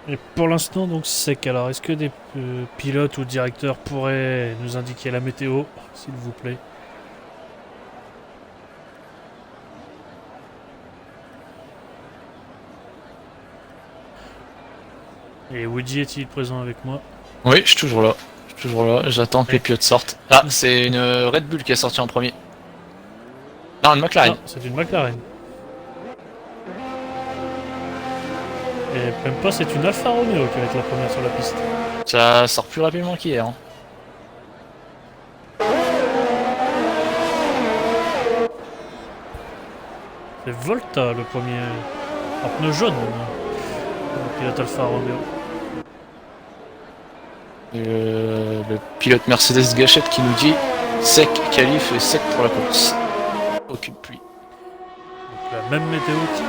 Et pour l'instant, donc sec. Alors, est-ce que des pilotes ou directeurs pourraient nous indiquer la météo, s'il vous plaît? Et Woody est-il présent avec moi? Oui, je suis toujours là. Je suis toujours là, j'attends que les Ouais. pilotes sortent. Ah, c'est une Red Bull qui est sortie en premier. Non, une McLaren. Ah, c'est une McLaren. Et même pas, c'est une Alfa Romeo qui va être la première sur la piste. Ça sort plus rapidement qu'hier. Hein. C'est Volta le premier. En pneu jaune, le pilote Alfa Romeo. Le pilote Mercedes Gachette qui nous dit sec qualif et sec pour la course. Aucune pluie. Donc la même météo qu'hier.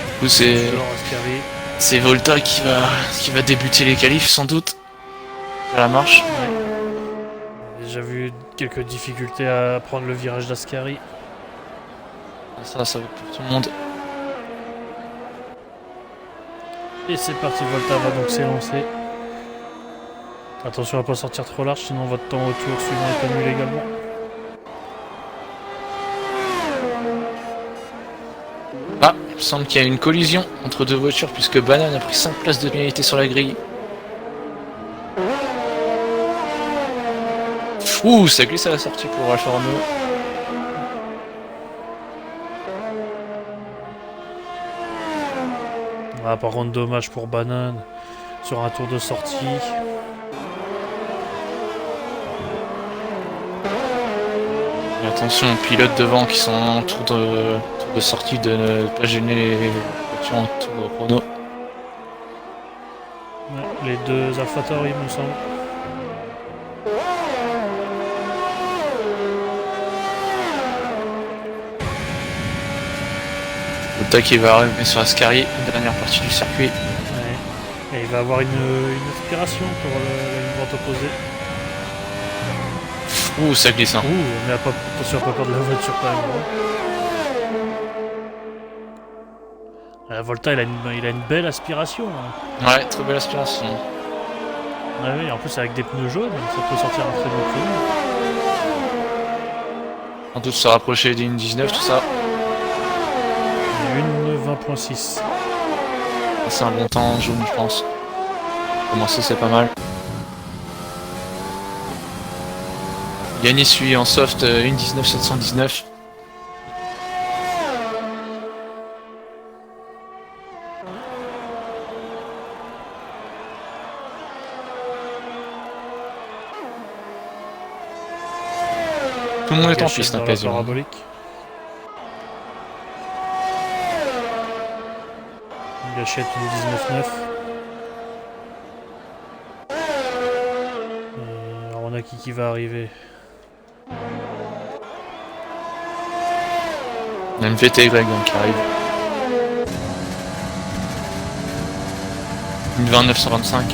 Du coup, c'est Toujours Ascari. c'est Volta qui va débuter les qualifs sans doute. À la marche. Ouais. J'ai déjà vu quelques difficultés à prendre le virage d'Ascari. Ça va pour tout le monde. Et c'est parti, Volta va donc s'élancer. Attention à pas sortir trop large, sinon votre temps au tour suivant est annulé également. Ah, il me semble qu'il y a une collision entre deux voitures puisque Banane a pris 5 places de pénalité sur la grille. Ouh, ça glisse à la sortie pour Alfa Romeo. Ah, par contre, dommage pour Banane sur un tour de sortie. Et attention aux pilotes devant qui sont en tour de sortie de ne pas gêner les voitures en tour chrono. Ouais, les deux AlphaTauri, il me semble. Volta qui va arriver sur Ascari, la dernière partie du circuit. Ouais. Et il va avoir une aspiration pour la ligne droite opposée. Ouh, ça glisse, hein. Ouh, mais attention à pas perdre la voiture quand même. La Volta, il a une belle aspiration. Hein. Ouais, très belle aspiration. Ah oui, en plus avec des pneus jaunes, ça peut sortir un très bon chrono. Sans doute se rapprocher d'une 19, tout ça. Une 20.6. C'est un bon temps jaune, je pense. Commencer, c'est pas mal. Yannis suit en soft une 19 719. Tout le monde est en piste, hein, Dans la quasiment. parabolique. Il achète une 19.9. Et alors on a qui va arriver. Il y a une VTY donc, qui arrive. Une 29 125.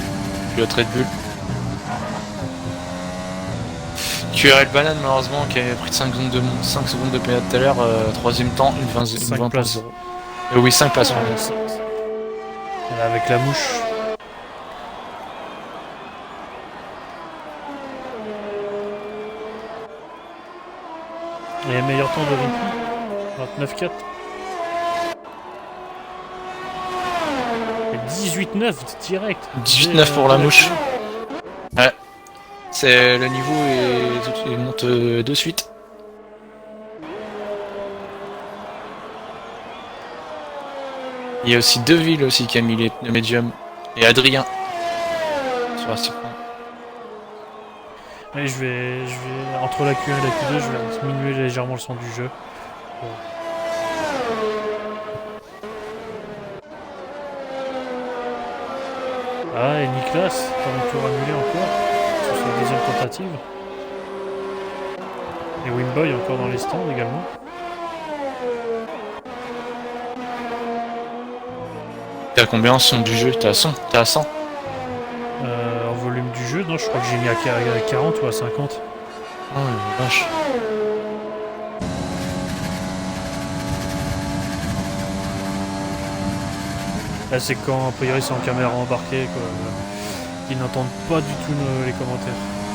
Pilote Red Bull. QRL Banane malheureusement qui avait pris 5 secondes de, 5 secondes de pénalité tout à l'heure, troisième temps, une 20, 5 une places. 20.0. Oui, 5 places. Avec la mouche. Et meilleur temps de Ricky. 29.4. Et 18.9 direct. 18-9 pour la mouche. Ouais. C'est le niveau et il monte de suite. Il y a aussi Deville aussi qui a mis les pneus médium. Et Adrien. Sur la cycle. Et entre la Q1 et la Q2, je vais diminuer légèrement le son du jeu. Bon. Ah, et Niklas, pas un tour annulé encore, sur sa deuxième tentative. Et Wimboy encore dans les stands également. T'es à combien en son du jeu? T'es à 100? T'es à 100? En volume du jeu, non, je crois que j'ai mis à 40 ou à 50. Oh la vache. Là, c'est quand, a priori, c'est en caméra embarquée, quoi. Ils n'entendent pas du tout les commentaires.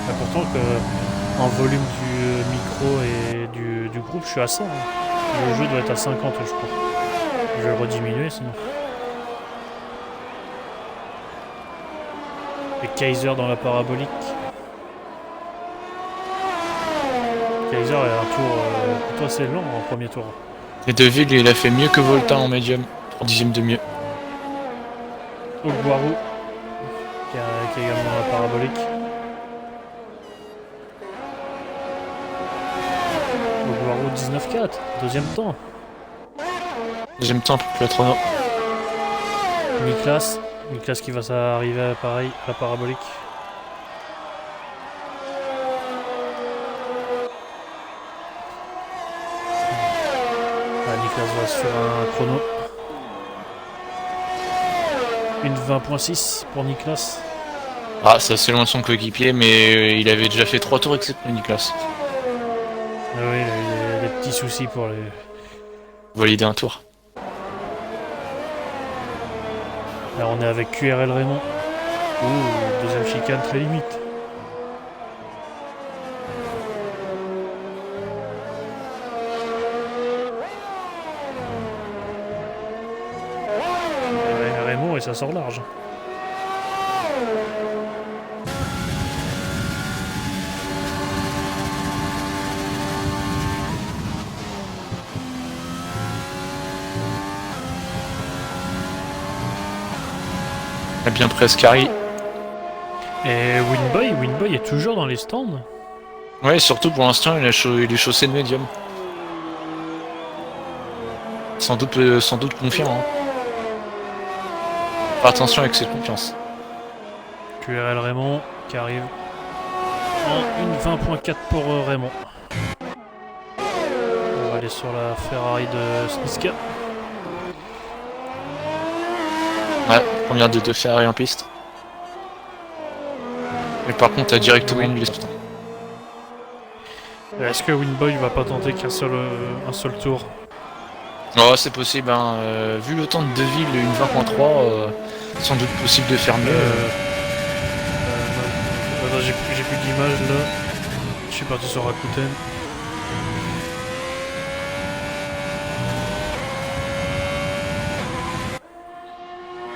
Et pourtant, que, en volume du micro et du groupe, je suis à 100. Hein. Le jeu doit être à 50, je crois. Je vais le rediminuer, sinon. Et Kaiser dans la parabolique. Kaiser est un tour plutôt assez lent en premier tour. Et Deville, il a fait mieux que Volta en médium. 3 dixièmes de mieux. Ogwaru, qui est également dans la parabolique. Ogwaru 19-4, deuxième temps. Deuxième temps pour le chrono. Niklas qui va s'arriver pareil à la parabolique. Niklas va sur un chrono. Une 20.6 pour Niklas. Ah, c'est assez loin de son coéquipier, mais il avait déjà fait 3 tours excepté Niklas. Ah oui, il a eu des petits soucis pour les... Valider un tour. Là on est avec QRL Raymond. Ouh, deuxième chicane très limite. Raymond et ça sort large. Il a bien presque carry. Et Winboy est toujours dans les stands. Ouais, surtout pour l'instant, il est chaussé de médium. Sans doute confiant. Hein. Faire attention avec cette confiance. QRL Raymond qui arrive en une 20.4 pour Raymond. On va aller sur la Ferrari de Sniska. Ouais, première de deux Ferrari en piste. Mais par contre, t'as direct win les pistons. Est-ce que Winboy va pas tenter qu'un seul tour? Oh, c'est possible, hein. Vu le temps de Deville, une 20.3, sans doute possible de faire mieux. Attends, j'ai plus d'image là. Je suis parti sur Rakuten.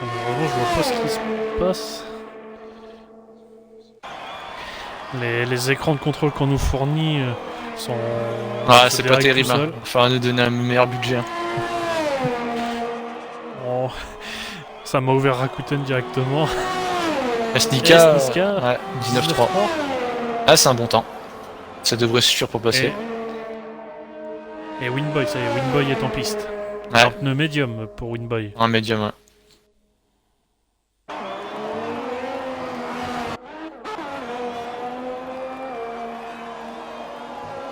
Malheureusement, je vois pas ce qui se passe. Les écrans de contrôle qu'on nous fournit sont. Ah, c'est pas terrible, hein. Il va falloir nous donner un meilleur budget. Hein. Oh, ça m'a ouvert Rakuten directement. Snika, ouais, 19.3. Ah, c'est un bon temps. Ça devrait suffire pour passer. Et Winboy, ça y est, Winboy est en piste. Ouais. Un pneu médium pour Winboy. Un médium, ouais.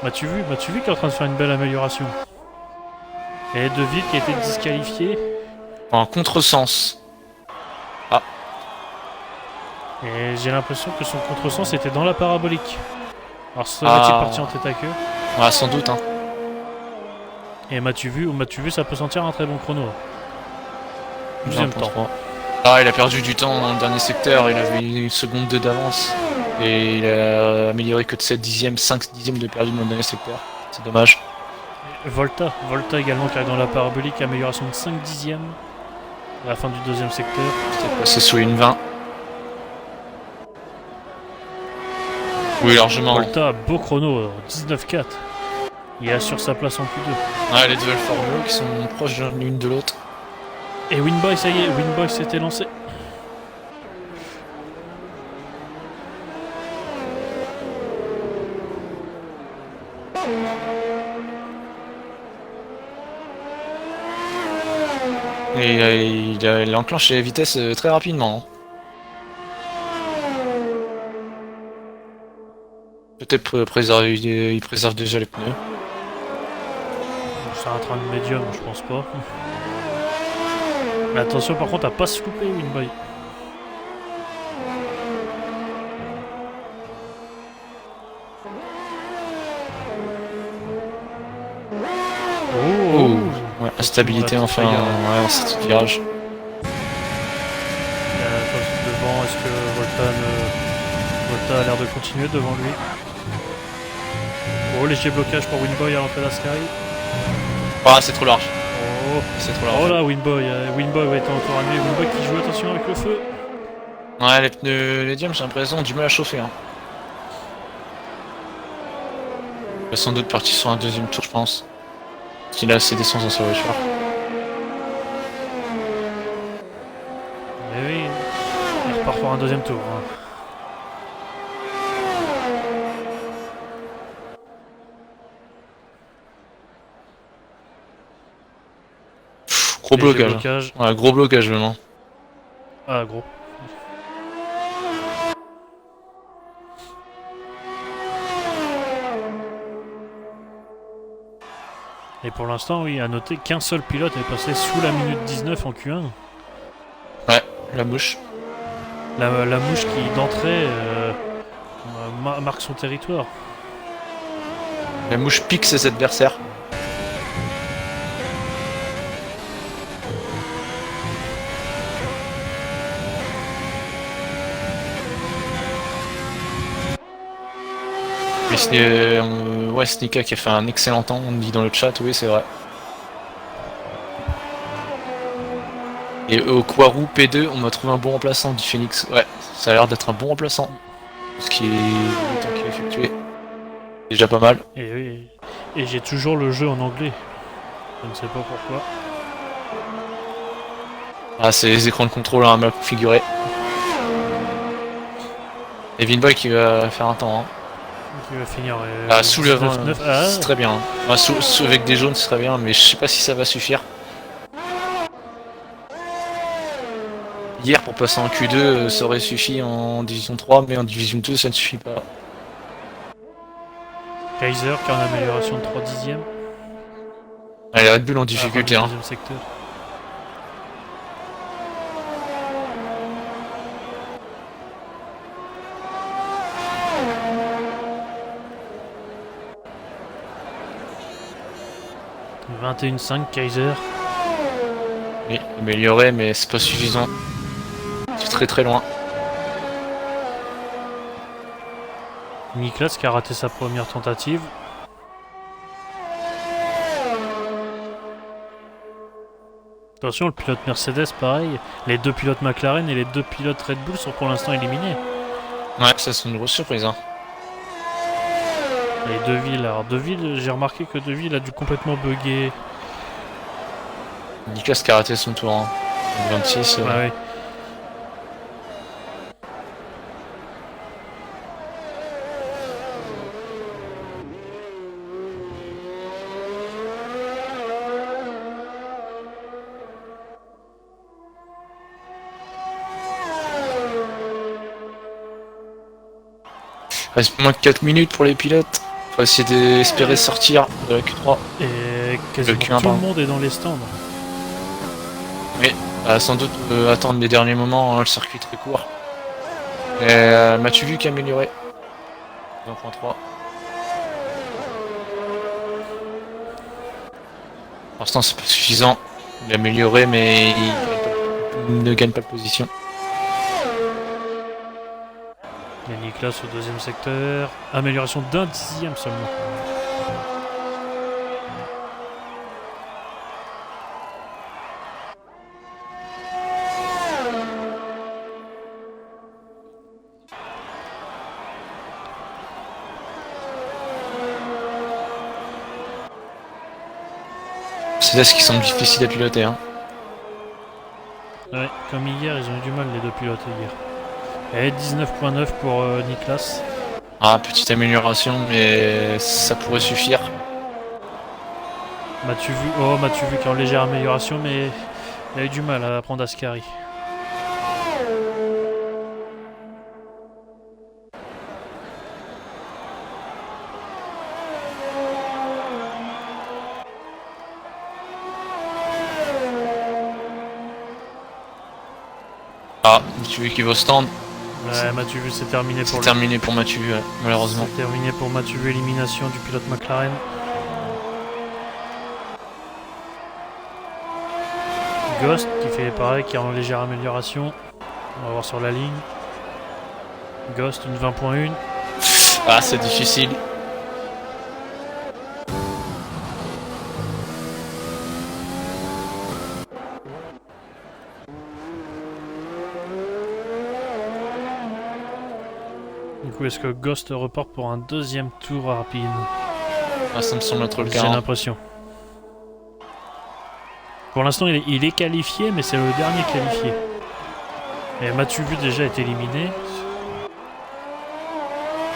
M'as-tu vu qu'il est en train de faire une belle amélioration. Et Deville qui a été disqualifié. En contresens. Ah. Et j'ai l'impression que son contresens était dans la parabolique. Alors serait-il parti en tête à queue? Ah, sans doute, hein. Et m'as-tu vu, ça peut sentir un très bon chrono. Deuxième temps. Ah, il a perdu du temps dans le dernier secteur, il avait une seconde 2 d'avance. Et il a amélioré que de 7 dixièmes, 5 dixièmes de perdu dans le dernier secteur. C'est dommage. Volta également qui arrive dans la parabolique, amélioration de 5 dixièmes à la fin du deuxième secteur. C'est sous une 20. Oui, largement. Volta, beau chrono, 19-4. Il assure sa place en Q2. Ouais, les deux Alfa Romeo qui sont proches l'une de l'autre. Et Winboy, ça y est, Winboy s'était lancé. Et il enclenche les vitesses très rapidement, hein. Peut-être il préserve déjà les pneus. C'est un train de médium, je pense pas. Mais attention par contre à pas se louper, Winboy. Oh, ouais, instabilité enfin, ouais, c'est virage. Devant, est-ce que Volta a l'air de continuer devant lui? Oh, léger blocage pour Winboy à l'entrée d'Ascari. Ah, c'est trop large. Oh, c'est trop large. Oh là, Winboy va être encore annulé. Winboy qui joue, attention avec le feu. Ouais, les pneus médiums, j'ai l'impression, ont du mal à chauffer. Hein. Il va sans doute partir sur un deuxième tour, je pense. Qu'il a assez d'essence dans sa voiture. Mais oui, il repart pour un deuxième tour. Hein. Gros blocage. Ouais, gros blocage vraiment. Ah, gros. Et pour l'instant, oui, à noter qu'un seul pilote est passé sous la minute 19 en Q1. Ouais, la mouche. La mouche qui, d'entrée, marque son territoire. La mouche pique ses adversaires. Ouais, Snika qui a fait un excellent temps, on me dit dans le chat, oui c'est vrai. Et au Quaru P2, on m'a trouvé un bon remplaçant, dit Phoenix. Ouais, ça a l'air d'être un bon remplaçant. Ce qui est le temps qu'il a effectué. Déjà pas mal. Et oui, et j'ai toujours le jeu en anglais. Je ne sais pas pourquoi. Ah, c'est les écrans de contrôle à mal configurés. Et Vinboy qui va faire un temps. Hein. Qui va finir sous le 20, c'est très bien. Hein. Avec des jaunes, c'est très bien, mais je sais pas si ça va suffire. Hier, pour passer en Q2, ça aurait suffi en Division 3, mais en Division 2, ça ne suffit pas. Kaiser qui a une amélioration de 3 dixièmes. Allez, Red Bull en difficulté. Hein. Secteur. « 21,5 Kaiser. » Oui, amélioré, mais c'est pas suffisant. C'est très très loin. Niklas qui a raté sa première tentative. Attention, le pilote Mercedes, pareil. Les deux pilotes McLaren et les deux pilotes Red Bull sont pour l'instant éliminés. Ouais, ça c'est une grosse surprise. Hein. Et Deville, alors Deville, j'ai remarqué que Deville a dû complètement bugger. Niklas qui a raté son tour. Hein. 26. Ah oui. Reste moins de 4 minutes pour les pilotes. Faut essayer d'espérer sortir de la Q3. Et quasiment tout le monde est dans les stands. Oui, sans doute attendre les derniers moments, hein, le circuit très court. Et m'as-tu vu qu'améliorer 1.3. Pour l'instant c'est pas suffisant. Il a amélioré mais il ne gagne pas de position. Et Niklas au deuxième secteur. Amélioration d'1 dixième seulement. C'est là ce qui semble difficile à piloter. Hein. Ouais, comme hier, ils ont eu du mal les deux pilotes hier. Et 19.9 pour Niklas. Ah, petite amélioration, mais ça pourrait suffire. M'as-tu vu qui est en légère amélioration, mais Il a eu du mal à prendre Ascari. Ah, tu veux qu'il va au stand. Ouais, Mathieu Vu, c'est terminé pour C'est lui. terminé pour Mathieu, malheureusement. C'est terminé pour Mathieu Vu, élimination du pilote McLaren. Ghost qui fait pareil, qui est en légère amélioration. On va voir sur la ligne. Ghost, une 20.1. Ah, c'est difficile. Du coup, est-ce que Ghost repart pour un deuxième tour rapide? Ah, ça me semble être le J'ai cas. Hein. l'impression. Pour l'instant, il est qualifié, mais c'est le dernier qualifié. Et Mathieu Vu déjà est éliminé.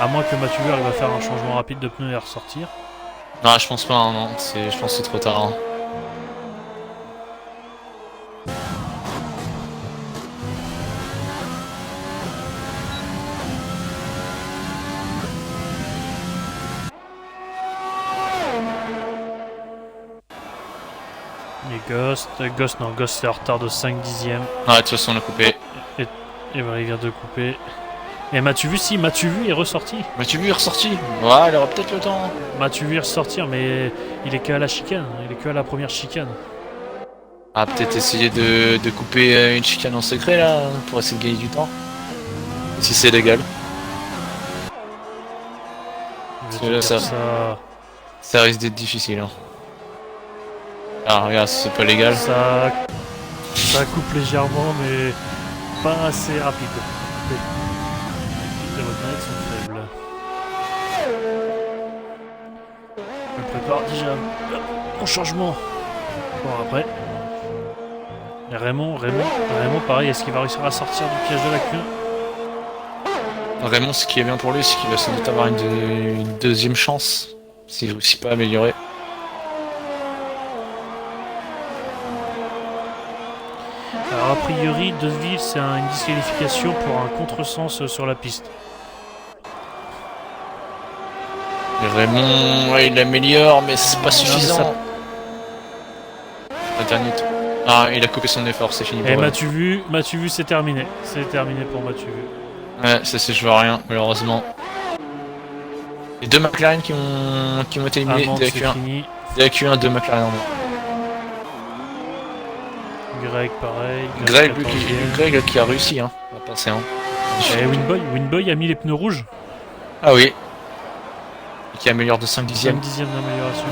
À moins que Mathieu Vu arrive à faire un changement rapide de pneus et à ressortir. Non, je pense pas, hein, non. Je pense que c'est trop tard. Hein. Et Ghost, non, Ghost c'est en retard de 5 dixièmes. Ah, de toute façon, on l'a coupé. Et voilà, il vient de couper. Et Mathieu Vu, si, Mathieu Vu est ressorti. Mathieu Vu est ressorti. Ouais, il aura peut-être le temps. Mathieu Vu est ressortir, mais il est que à la chicane. Il est que à la première chicane. Ah, peut-être essayer de couper une chicane en secret, là, pour essayer de gagner du temps. Si c'est légal. Je que vais là, te dire ça- Ça risque d'être difficile. Hein. Ah, regarde, c'est pas légal. Ça coupe légèrement, mais pas assez rapide. Les pics de votre manette sont faibles. Je prépare déjà mon changement. Bon, après. Et Raymond, pareil, est-ce qu'il va réussir à sortir du piège de la Q1? Raymond, ce qui est bien pour lui, c'est qu'il va sans doute avoir une deuxième chance. S'il réussit pas à améliorer. Alors, a priori, De Vries, c'est une disqualification pour un contresens sur la piste. Et Raymond, ouais, il améliore, mais c'est pas Non, suffisant. Le dernier tour. Ah, il a coupé son effort, c'est fini. Et Mathieu Vu, c'est terminé. C'est terminé pour Mathieu Vu. Ouais, ça c'est je vois rien, malheureusement. Les deux McLaren qui ont été éliminés Amande, de la c'est Q1. fini. De la Q1, deux McLaren en moins. Greg, pareil. Greg qui a réussi, hein. On va passer, hein. Et Winboy a mis les pneus rouges. Ah oui. Et qui améliore de 5 dixièmes. 5 dixièmes d'amélioration. De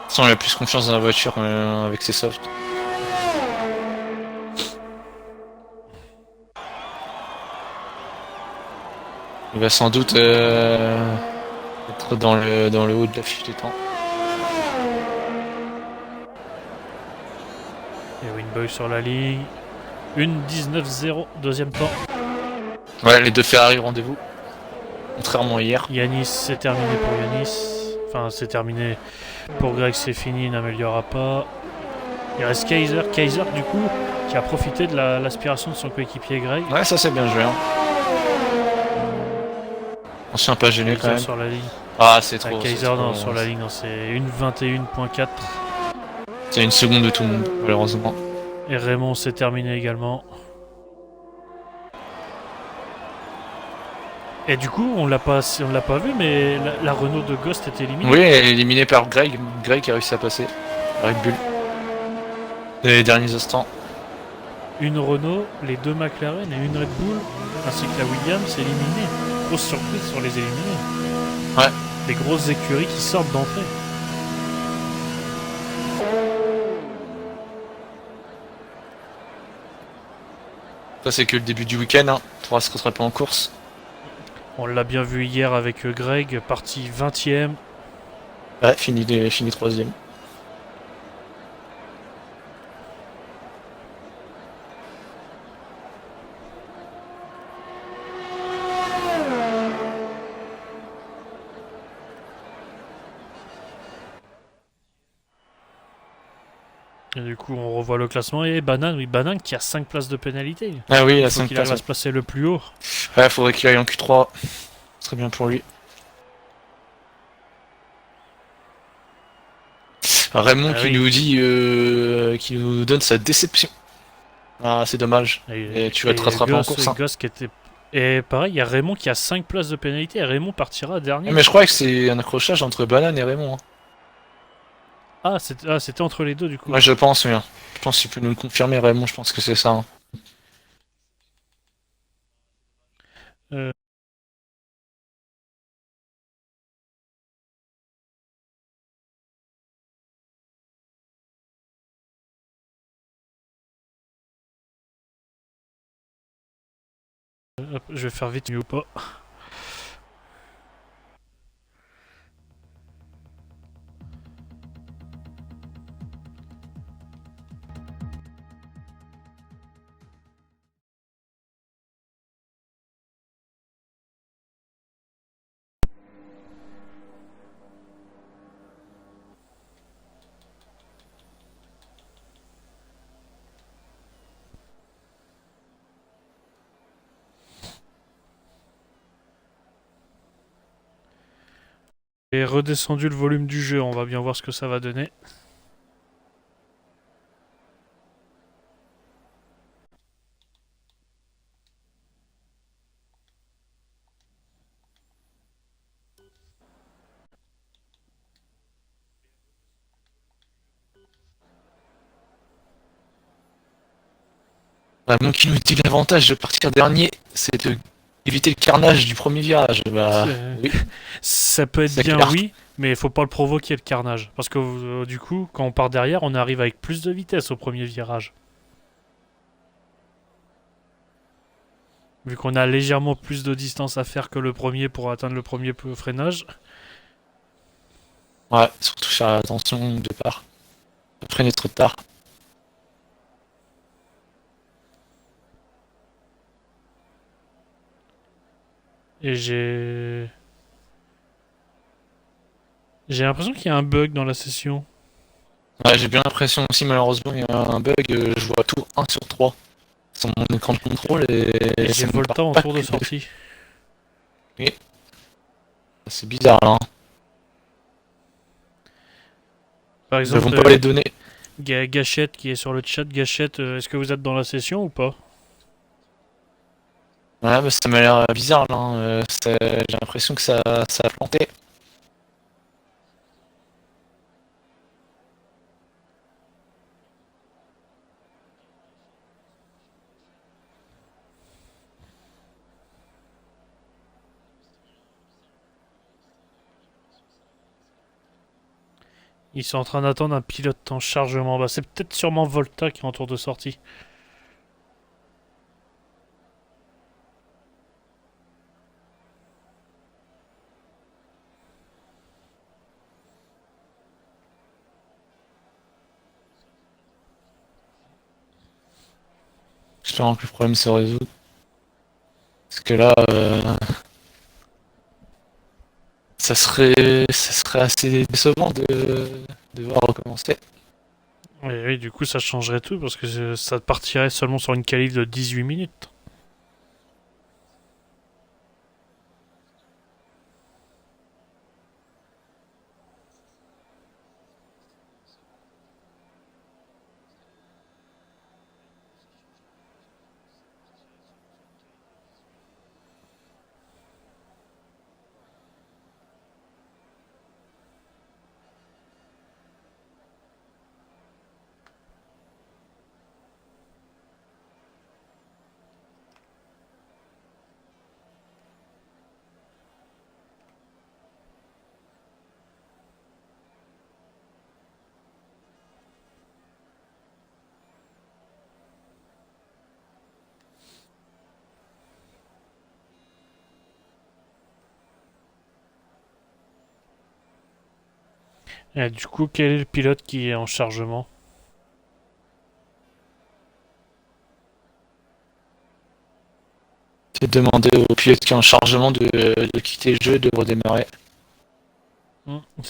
toute façon, il a plus confiance dans la voiture avec ses softs. Il va sans doute être dans le haut de la fiche des temps. Et Winboy sur la ligne. Une 19-0, deuxième temps. Ouais, les deux Ferrari au rendez-vous. Contrairement à hier. Yanis, c'est terminé pour Yanis. Enfin, c'est terminé pour Greg, c'est fini, il n'améliorera pas. Il reste Kaiser. Kaiser, du coup, qui a profité de l'aspiration de son coéquipier Greg. Ouais, ça c'est bien joué. Hein. On s'est un peu gêné quand Kaiser même. sur la ligne. Ah, c'est trop. Kaiser trop, non, sur la ligne, non, c'est une 21.4. C'est une seconde de tout le monde, malheureusement. Et Raymond, c'est terminé également. Et du coup, on l'a pas vu, mais la Renault de Ghost est éliminée. Oui, elle est éliminée par Greg. Greg qui a réussi à passer. Red Bull. Les derniers instants. Une Renault, les deux McLaren et une Red Bull, ainsi que la Williams éliminée. Grosse surprise sur les éliminés. Ouais. Des grosses écuries qui sortent d'entrée. Ça c'est que le début du week-end. Hein. On pourra se rattraper en course. On l'a bien vu hier avec Greg, parti 20ème. Ouais, fini 3ème. Et du coup, on revoit le classement. Et Banane, oui, Banane qui a 5 places de pénalité. Ah oui, Il la faut 5 qu'il arrive places. à se placer le plus haut. Ouais, faudrait qu'il aille en Q3. Ce serait bien pour lui. Raymond Ah qui oui. nous dit, qui nous donne sa déception. Ah, c'est dommage. Et tu vas te rattraper en course, hein. Goss qui était. Et pareil, il y a Raymond qui a 5 places de pénalité et Raymond partira Ah, dernier. mais je crois que c'est un accrochage entre Banane et Raymond, hein. C'était entre les deux du coup. Ouais, je pense, oui, hein. Je pense qu'il peut nous le confirmer, Raymond, je pense que c'est ça, hein. Euh, Hop, je vais faire vite, mieux ou pas. J'ai redescendu le volume du jeu, on va bien voir ce que ça va donner. Raymond qui nous dit l'avantage de partir dernier, c'est de éviter le carnage du premier virage. Bah, oui, Ça peut être c'est bien, clair. oui, mais il faut pas le provoquer le carnage. Parce que du coup, quand on part derrière, on arrive avec plus de vitesse au premier virage. Vu qu'on a légèrement plus de distance à faire que le premier pour atteindre le premier freinage. Ouais, surtout faire attention au départ. Freiner trop tard. Et j'ai. J'ai l'impression qu'il y a un bug dans la session. Ouais, j'ai bien l'impression aussi, malheureusement, il y a un bug. Je vois tout 1 sur 3 sur mon écran de contrôle Et et j'ai ça me part Volta en pas tour de que de. sortie. Oui, c'est bizarre, là, hein. Par Ils ne vont exemple, pas les donner. Gachette qui est sur le chat. Gachette, est-ce que vous êtes dans la session ou pas? Ouais, bah, ça m'a l'air bizarre, là, hein. J'ai l'impression que ça a planté. Ils sont en train d'attendre un pilote en chargement. Bah, c'est peut-être sûrement Volta qui est en tour de sortie. J'espère que le problème se résout. Parce que là, ça serait assez décevant de voir recommencer. Et oui, du coup, ça changerait tout parce que ça partirait seulement sur une qualif de 18 minutes. Et du coup, quel est le pilote qui est en chargement? J'ai demandé au pilote qui est en chargement de quitter le jeu et de redémarrer.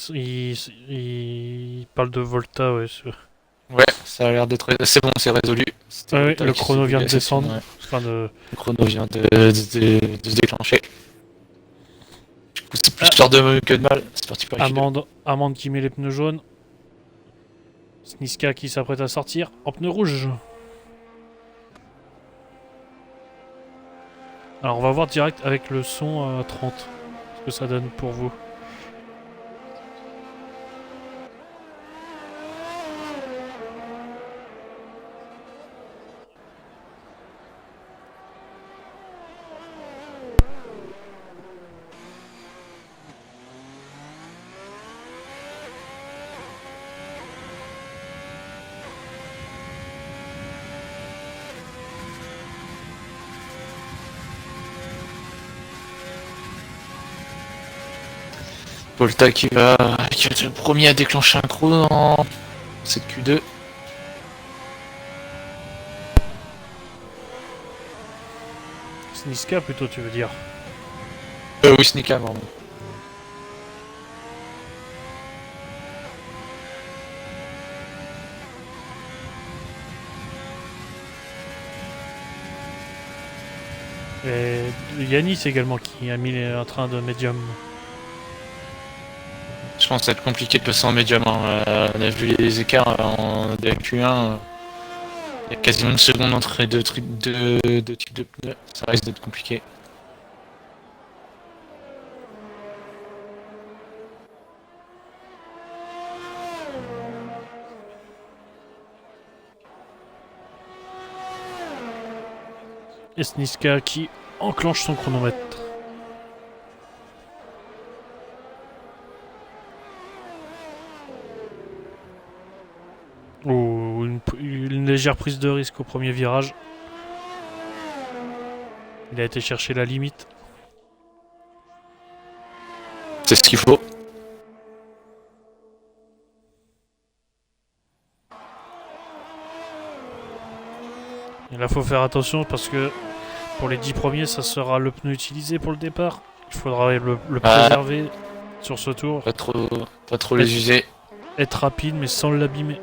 Il parle de Volta, ouais. Ouais, ça a l'air d'être... C'est bon, c'est résolu. C'était Ah oui, Volta le qui chrono s'est vient de déplacé, descendre. ouais. Enfin, de... Le chrono vient de se déclencher. Du coup, c'est plus tard de que de mal. C'est parti pour Q2. Amande qui met les pneus jaunes. Sniska qui s'apprête à sortir en pneus rouges. Alors on va voir direct avec le son à 30 ce que ça donne pour vous. Volta qui va être le premier à déclencher un chrono dans cette Q2. Sniska plutôt tu veux dire. Oui, Snika, pardon. Et Yanis également qui a mis un train de médium. Je pense que ça va être compliqué de passer en médium. Hein. On a vu les écarts en DQ1. Il y a quasiment une seconde entre les deux types de pneus. Ça risque d'être compliqué. Et Sniska qui enclenche son chronomètre. Oh, une légère prise de risque au premier virage. Il a été chercher la limite. C'est ce qu'il faut. Et là, faut faire attention parce que pour les 10 premiers, ça sera le pneu utilisé pour le départ. Il faudra le préserver sur ce tour. Pas trop les user. Être rapide mais sans l'abîmer.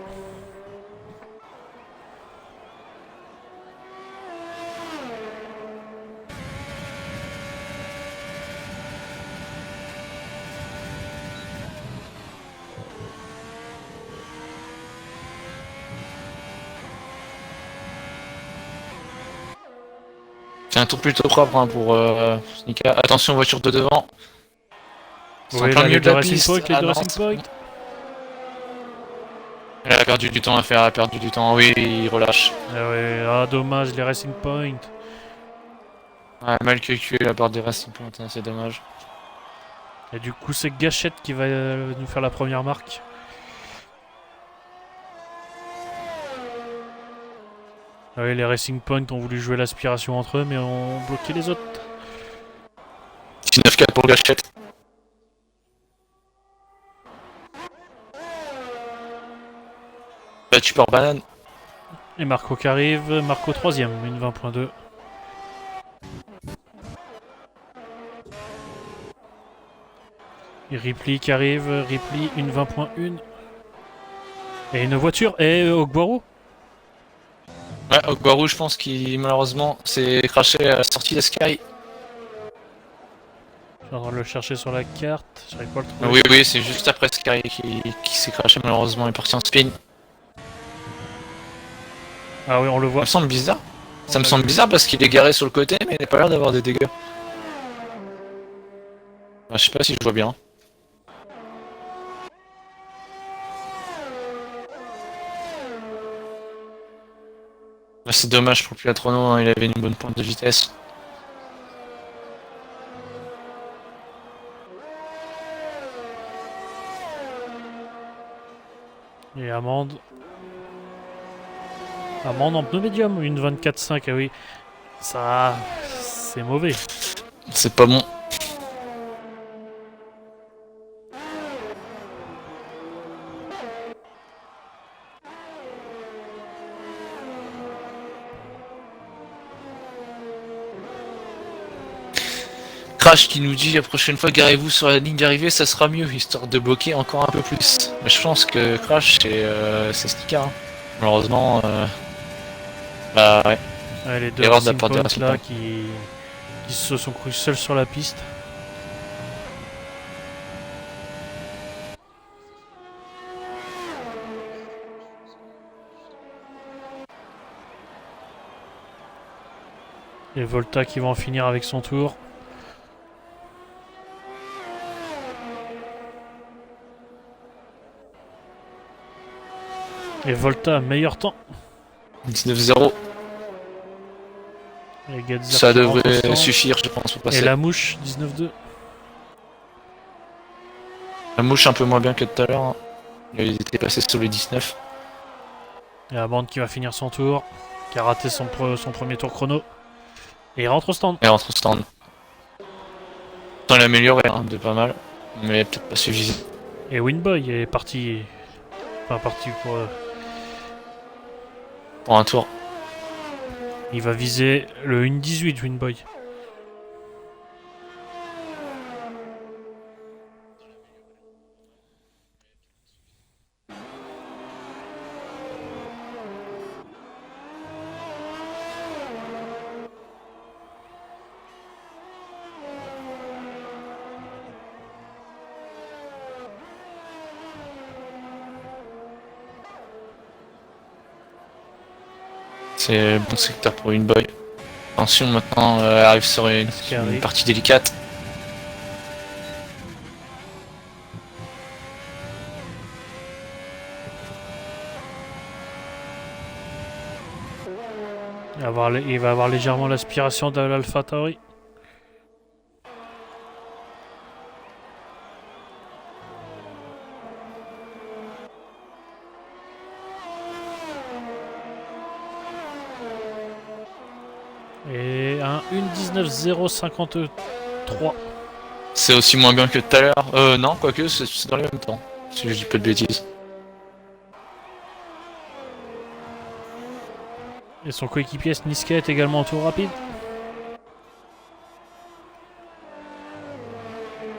C'est un tour plutôt propre hein, pour Snika. Attention, voiture de devant. C'est en plein milieu de la piste. Les deux Racing Point. Elle a perdu du temps à faire, elle a perdu du temps. Oui, il relâche. Ah ouais, dommage, les Racing Point. Ouais, mal calculé la part des Racing Point, hein, c'est dommage. Et du coup, c'est Gachette qui va nous faire la première marque. Ah oui, les Racing Point ont voulu jouer l'aspiration entre eux, mais ont bloqué les autres. 19-4 pour Gachette. Battu par Banane. Et Marco qui arrive, Marco 3ème, une 20.2. Et Ripley qui arrive, Ripley une 20.1. Et une voiture, et Ogboru. Ouais, Ogbaru, je pense qu'il malheureusement s'est craché à la sortie de Sky. Je suis en train de le chercher sur la carte, j'arrive pas à le trouver. Oui, oui, c'est juste après Sky qui s'est craché malheureusement, il est parti en spin. Ah oui, on le Ça voit. me semble bizarre. Ça me semble bizarre parce qu'il est garé sur le côté, mais il n'a pas l'air d'avoir des dégâts. Je sais pas si je vois bien. C'est dommage pour Piatrono, hein, il avait une bonne pointe de vitesse. Et Amande. Amande en pneu médium, une 24.5, ah oui. Ça, c'est mauvais. C'est pas bon. Crash qui nous dit la prochaine fois garez-vous sur la ligne d'arrivée, ça sera mieux, histoire de bloquer encore un peu plus. Mais je pense que Crash c'est Stika. Hein. Malheureusement, bah ouais. Ouais, les deux Erreur de la Racing part de Point Racing là Point. qui se sont crus seuls sur la piste. Et Volta qui va en finir avec son tour. Et Volta, meilleur temps. 19-0. Et Getzer Ça qui rentre au devrait stand. suffire, je pense, pour passer. Et la mouche, 19-2. La mouche un peu moins bien que tout à l'heure. Hein. Il était passé sous les 19. Et la bande qui va finir son tour. Qui a raté son premier tour chrono. Et il rentre au stand. Et entre stand. Il a amélioré hein, de pas mal. Mais peut-être pas suffisant. Et Winboy est parti. Enfin, parti pour. Pour un tour. Il va viser le 1.18 Winboy. C'est le bon secteur pour une boy. Attention maintenant, arrive sur une partie délicate. Il va avoir légèrement l'aspiration de l'Alpha Tauri. Et un 1.19.053. C'est aussi moins bien que tout à l'heure. Non, quoique c'est dans les mêmes temps. Si je dis pas de bêtises. Et son coéquipier Niska est également en tour rapide.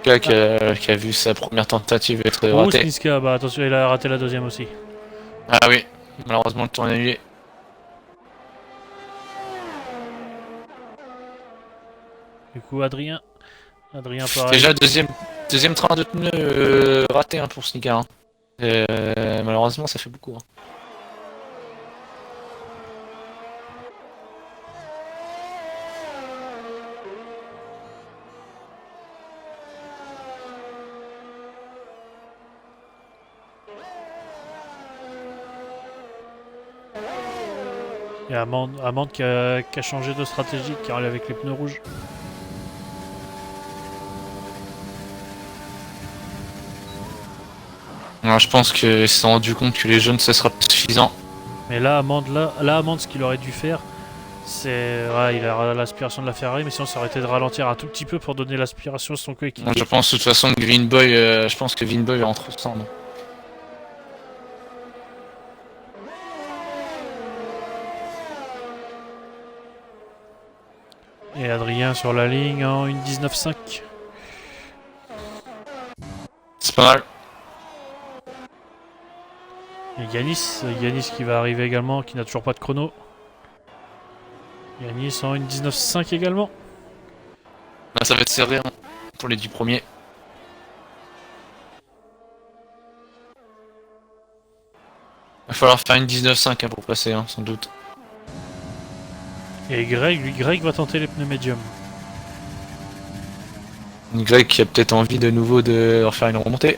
Qui a vu sa première tentative être Ouh, ratée. Niska, bah attention, il a raté la deuxième aussi. Ah oui, malheureusement le tour est annulé. Du coup, Adrien pareil. Déjà deuxième train de pneus raté hein, pour Snika. Hein. Malheureusement ça fait beaucoup. Hein. Et Amande qui a changé de stratégie, qui arrive avec les pneus rouges. Alors, je pense qu'ils se sont rendu compte que les jaunes ça sera pas suffisant. Mais là, Amande, ce qu'il aurait dû faire, c'est. Ouais, il a l'aspiration de la Ferrari, mais sinon ça aurait été de ralentir un tout petit peu pour donner l'aspiration à son coéquipier. Je pense de toute façon que Vinboy, je pense que Vinboy va rentrer au stand. Et Adrien sur la ligne en 1.19.5. C'est pas mal. Et Yanis qui va arriver également, qui n'a toujours pas de chrono. Yanis en 1.19.5 également. Là, ça va être serré hein, pour les 10 premiers. Il va falloir faire une 19.5 hein, pour passer, hein, sans doute. Et Greg va tenter les pneus médiums. Une Greg qui a peut-être envie de nouveau de refaire une remontée.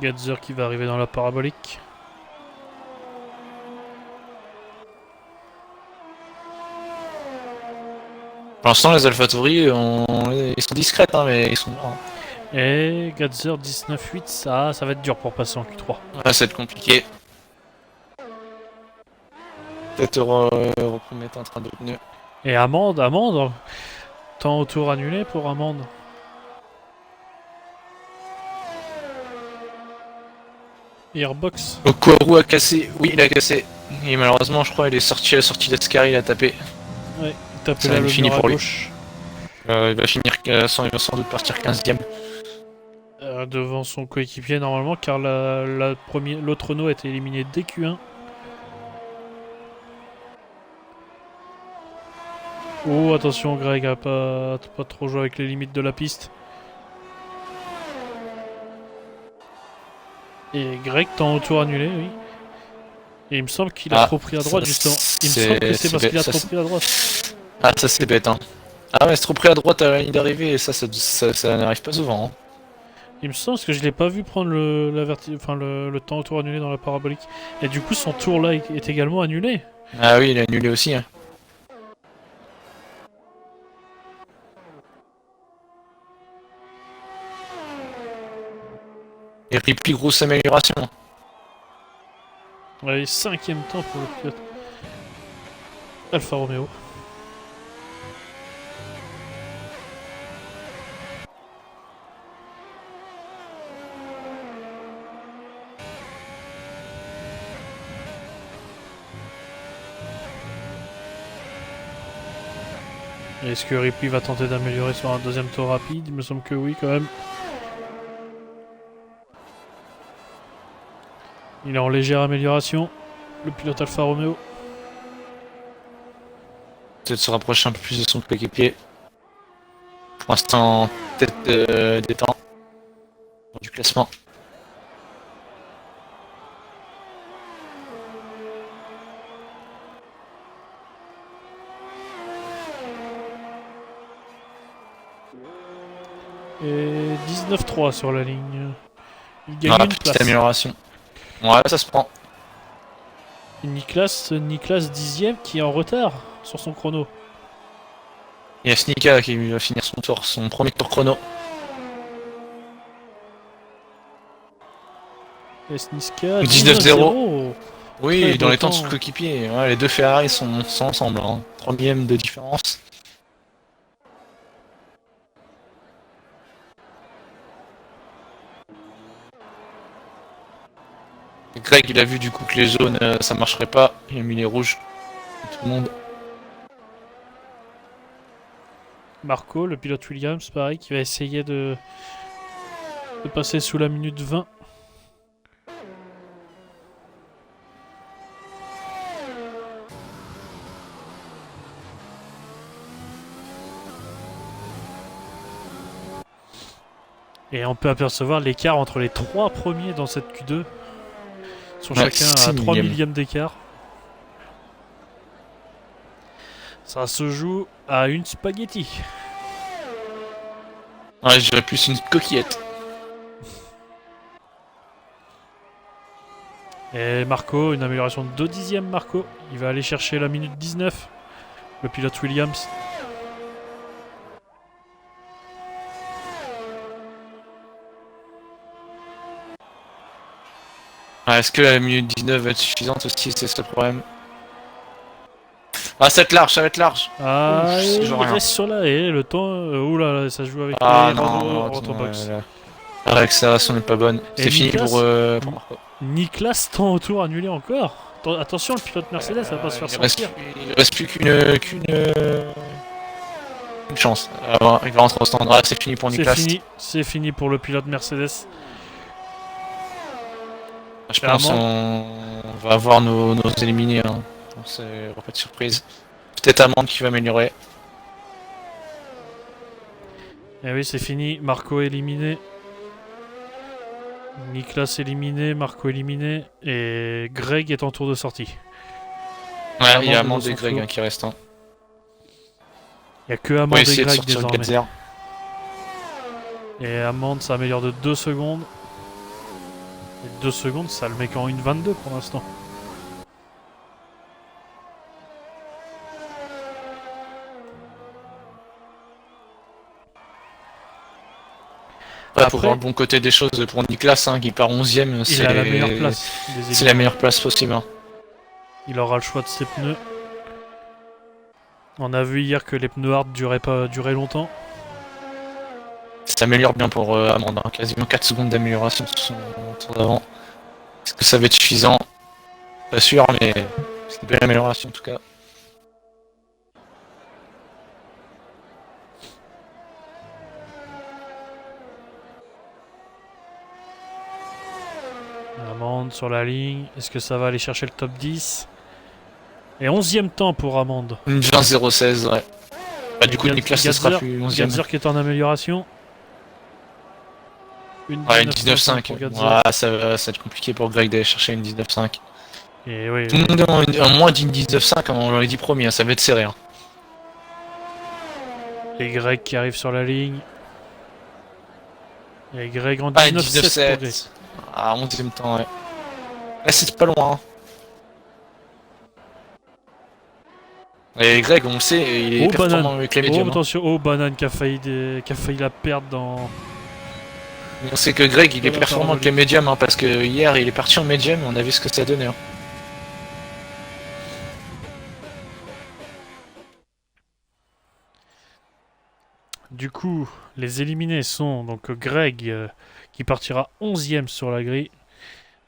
Getzer qui va arriver dans la parabolique. Pour l'instant, les AlphaTauri, ils sont discrètes, hein, mais ils sont là. Hein. Et Getzer 19.8, ça va être dur pour passer en Q3. Ouais, ça va être compliqué. Peut-être remettre un train de pneus. Et Amande, temps au tour annulé pour Amande. Airbox. Okwaru a cassé, oui il a cassé. Et malheureusement je crois il est sorti à la sortie d'Ascari, il a tapé. Ouais, taper Ça là va le fini mur à pour lui. gauche. Il va finir, il va sans doute partir 15ème. Devant son coéquipier normalement, car l'autre Renault a été éliminé dès Q1. Oh, attention, Greg a pas trop joué avec les limites de la piste. Et Greg, temps au tour annulé, oui. Et il me semble qu'il a trop pris à droite, justement. Il me semble que c'est parce qu'il a trop pris à droite. Ah, ça c'est bête, hein. Ah ouais, c'est trop pris à droite à la ligne d'arrivée, et ça n'arrive pas souvent, hein. Il me semble que je l'ai pas vu prendre le temps au tour annulé dans la parabolique. Et du coup, son tour là est également annulé. Ah oui, il a annulé aussi, hein. Et Ripley, grosse amélioration. Ouais, 5ème temps pour le pilote Alfa Romeo. Est-ce que Ripley va tenter d'améliorer sur un deuxième tour rapide? Il me semble que oui, quand même. Il est en légère amélioration, le pilote Alfa Romeo. Peut-être se rapprocher un peu plus de son coéquipier. Pour l'instant, tête des temps du classement. Et 19-3 sur la ligne. Il gagne une Petite place. amélioration. Ouais, ça se prend. Niklas 10ème qui est en retard sur son chrono. Il y a Snika qui va finir son tour, son premier tour chrono. Et Sniska 19-0. Oui, Très dans beau les temps de temps. son coéquipier. Ouais, les deux Ferrari sont ensemble, hein. 3ème de différence. Et Greg, il a vu du coup que les jaunes ça marcherait pas. Il a mis les rouges. Tout le monde. Marco, le pilote Williams, pareil, qui va essayer de passer sous la minute 20. Et on peut apercevoir l'écart entre les 3 premiers dans cette Q2. Ils sont chacun à 3 millièmes d'écart. Ça se joue à une spaghetti. Ouais, je dirais plus une coquillette. Et Marco, une amélioration de 2 dixièmes Marco. Il va aller chercher la minute 19. Le pilote Williams. Est-ce que la minute 19 va être suffisante aussi? C'est ça le problème. Ah, ça va être large, ça va être large. Ah, Ouf, il genre rien. reste sur la haie. Le temps. Oula, ça joue avec Ah les non, Rotobox. la réaccélération n'est pas bonne. Et C'est fini Niklas pour Marco. Niklas, temps au tour annulé encore. Attention, le pilote Mercedes va pas se faire sortir. Il reste plus qu'une chance. Alors, il va rentrer au stand. Ah, c'est fini pour Niklas. C'est fini pour le pilote Mercedes. Je pense qu'on va avoir nos éliminés. Hein. C'est pas de surprise. Peut-être Amande qui va améliorer. Et oui, c'est fini. Marco éliminé. Niklas éliminé, Marco éliminé. Et Greg est en tour de sortie. Ouais, il y a Amande et Greg qui restent. Hein. Il n'y a que Amande et Greg désormais. Et Amande, ça améliore de 2 secondes. Et 2 secondes, ça le met qu'en 1,22 pour l'instant. Après, pour voir le bon côté des choses pour Niklas, hein, qui part 11ème, c'est la meilleure place. C'est la meilleure place possible. Hein. Il aura le choix de ses pneus. On a vu hier que les pneus hard duraient longtemps. Ça améliore bien pour Amande, hein. Quasiment 4 secondes d'amélioration sur son tour d'avant. Est-ce que ça va être suffisant? Pas sûr, mais c'est une belle amélioration en tout cas. Amande sur la ligne. Est-ce que ça va aller chercher le top 10? Et 11ème temps pour Amande. Une 20-0-16, ouais. Bah, du coup, Gad- Niklas, ce sera Gadzer- plus 11ème. Gadzer qui est en amélioration. Ouais, une 19,5 19-5. pour Gadzer. Ouais, ça va être compliqué pour Greg d'aller chercher une 19-5. Et oui, Tout le monde en moins d'une 19-5 dans les 10 premiers, hein, ça va être serré. Hein. et Greg qui arrive sur la ligne. Et Greg en Ah, une 19,7 pour Greg. 19-7. Ah, 11ème temps, ouais. Là, c'est pas loin. Hein. Et Greg, on le sait, il est Oh, performant banane. avec les Oh, médiums. Hein. attention. Oh, banane qui a failli la perdre dans... On sait que Greg, il est Voilà, performant avec les médiums, hein, parce que hier, il est parti en médium et on a vu ce que ça donnait. Hein. Du coup, les éliminés sont donc Greg qui partira 11ème sur la grille,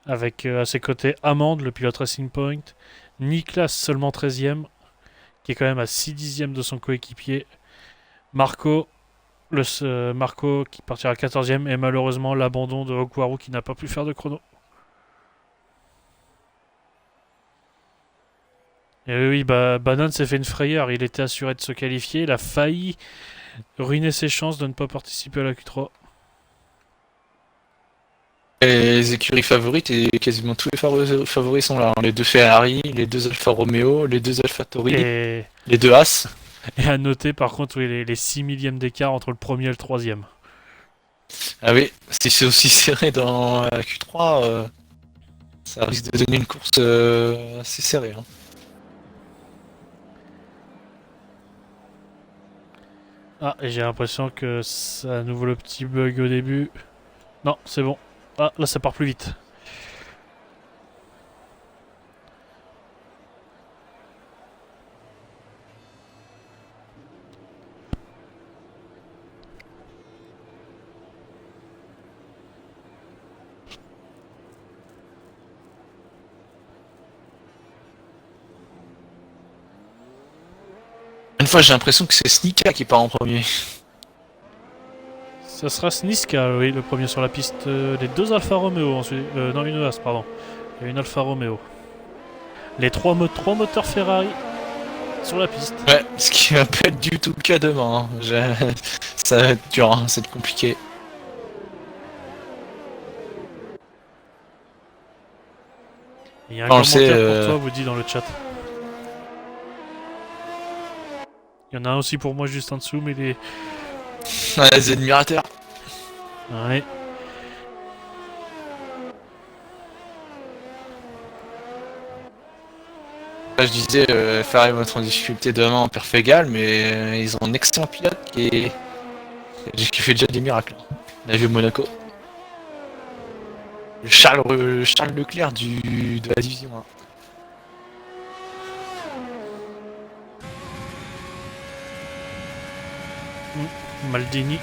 avec à ses côtés Amande, le pilote Racing Point, Niklas seulement 13ème, qui est quand même à 6 dixièmes de son coéquipier, Marco, Marco qui partira 14ème, et malheureusement l'abandon de Okwaru qui n'a pas pu faire de chrono. Et oui, bah, Bannon s'est fait une frayeur, il était assuré de se qualifier, il a failli ruiner ses chances de ne pas participer à la Q3. Les écuries favorites et quasiment tous les favoris sont là. Hein. Les deux Ferrari, les deux Alfa Romeo, les deux Alfa Tauri, Et, les deux As. et à noter par contre oui, les 6 millièmes d'écart entre le premier et le troisième. Ah oui, si c'est aussi serré dans la Q3, ça risque de donner une course assez serrée. Hein. Ah, et j'ai l'impression que c'est à nouveau le petit bug au début. Non, c'est bon. Ah, là ça part plus vite. Une fois, j'ai l'impression que c'est Snika qui part en premier. Ça sera Sniska, oui, le premier sur la piste. Les deux Alfa Romeo ensuite. Non, une As, pardon. Et une Alfa Romeo. Les trois moteurs Ferrari sur la piste. Ouais, ce qui va pas être du tout le cas demain. Hein. Ça va être dur, hein, ça va être compliqué. Il y a un On le commentaire sait, pour toi, vous dit dans le chat. Il y en a un aussi pour moi juste en dessous, mais les. Les admirateurs. Ouais. Là, je disais, Ferrari va être en difficulté demain en perf égale, mais ils ont un excellent pilote qui fait déjà des miracles. On a vu Monaco. Charles Leclerc de la division 1. Maldini.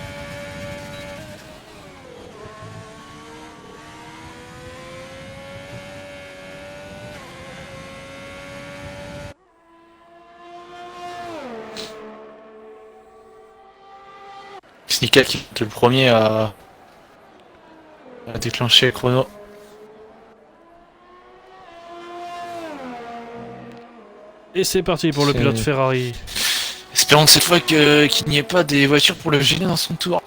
Snika qui est le premier à déclencher le chrono. Et c'est parti pour le C'est- pilote Ferrari. Espérons cette fois qu'il n'y ait pas des voitures pour le gêner dans son tour.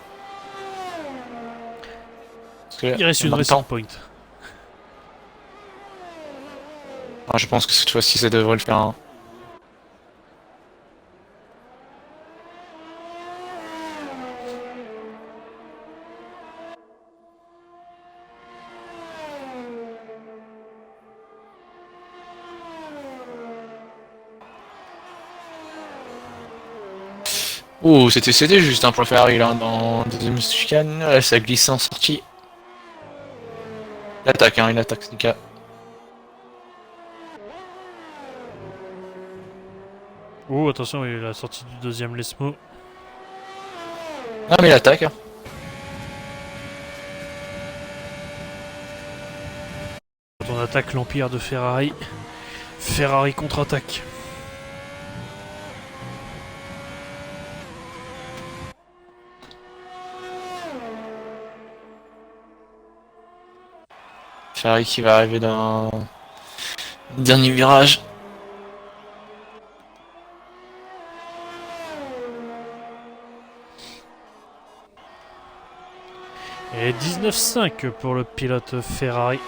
Parce que là, Il reste en une même Racing temps, Point. je pense que cette fois-ci ça devrait le faire. Hein. Oh, c'était cédé juste pour le Ferrari là, dans la deuxième chicane. Ouais, ça a glissé en sortie. Il attaque Snika. Oh, attention, il a la sortie du deuxième Lesmo. Ah, mais il attaque. Hein. Quand on attaque l'Empire de Ferrari, Ferrari contre-attaque. Ferrari qui va arriver dans le dernier virage. Et 19,5 pour le pilote Ferrari.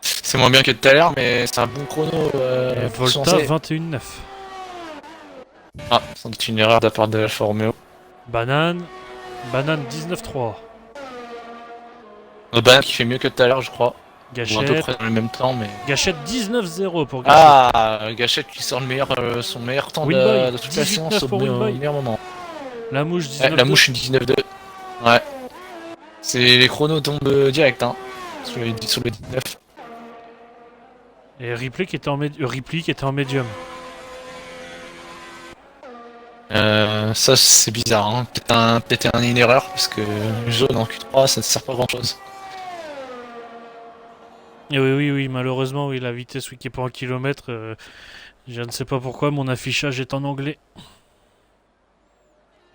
C'est moins bien que tout à l'heure, mais c'est un bon chrono. Et pour se Volta lancer. 21,9. Ah, sans doute une erreur de la part de Alfa Romeo. Banane 19,3. Banane qui fait mieux que tout à l'heure, je crois. Ou à peu Gachette. près dans le même temps, mais. Gachette 19,0 pour Gachette. Ah, Gachette qui sort son meilleur temps Winboy, de toute la 18,9 séance au pour Winboy. meilleur moment. La mouche Ouais, 19,2. la mouche 19-2. Ouais. Les chronos tombent direct, hein. Sur les 19. Et Ripley qui était en, Ripley qui était en médium. Ça c'est bizarre, hein. Peut-être une erreur, parce que jaune en Q3 ça ne sert pas à grand chose. Et oui, malheureusement, oui, la vitesse qui est pas en kilomètres. Je ne sais pas pourquoi mon affichage est en anglais.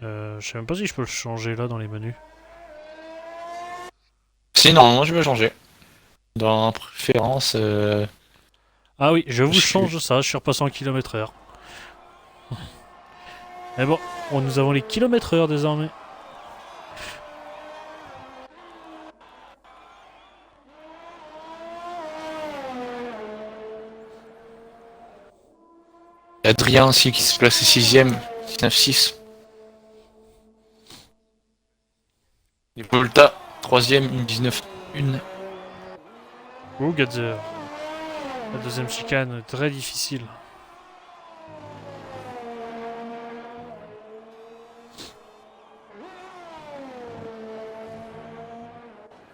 Je sais même pas si je peux le changer là dans les menus. Si, normalement je vais changer. Dans préférence. Ah oui, je vous Je suis- change ça, je suis repassé en kilomètres/heure. Mais bon, nous avons les kilomètres/heure désormais. Adrien aussi qui se place 6ème, 19-6. Et Volta, 3ème, une 19-1. Oh, Gadzer. La deuxième chicane, très difficile.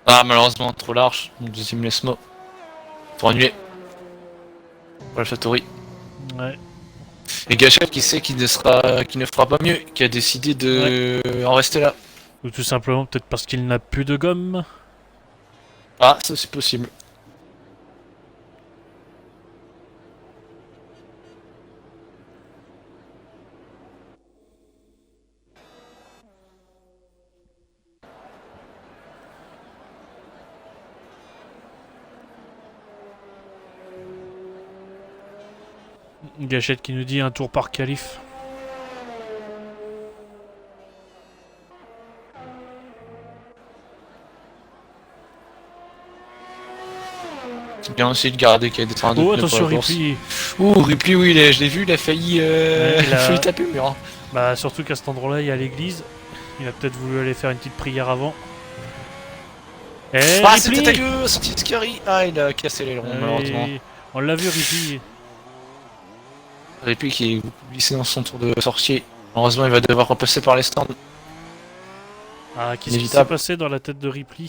Ah, malheureusement, trop large. Mon deuxième Lesmo. Pour annuler. Pour AlphaTauri. Ouais. Et Gachette qui sait qu'il ne fera pas mieux, qui a décidé de en rester là. Ou tout simplement peut-être parce qu'il n'a plus de gomme. Ah, ça c'est possible. Gachette qui nous dit un tour par qualif. C'est bien aussi de garder qu'il y a des trains de Oh, pneus pour attention, la course. Ripley. Ouh, Ripley, oui, je l'ai vu, il a failli, il a- failli taper le mur. Hein. Bah, surtout qu'à cet endroit-là, il y a l'église. Il a peut-être voulu aller faire une petite prière avant. Et Ah, Ripley c'était tagueux, sorti de Scary. Ah, il a cassé l'aileron, malheureusement. On l'a vu, Ripley. Ripley qui est beaucoup glissé dans son tour de sortie. Malheureusement, il va devoir repasser par les stands. Ah, qu'est-ce qui s'est Inévitable. passé dans la tête de Ripley?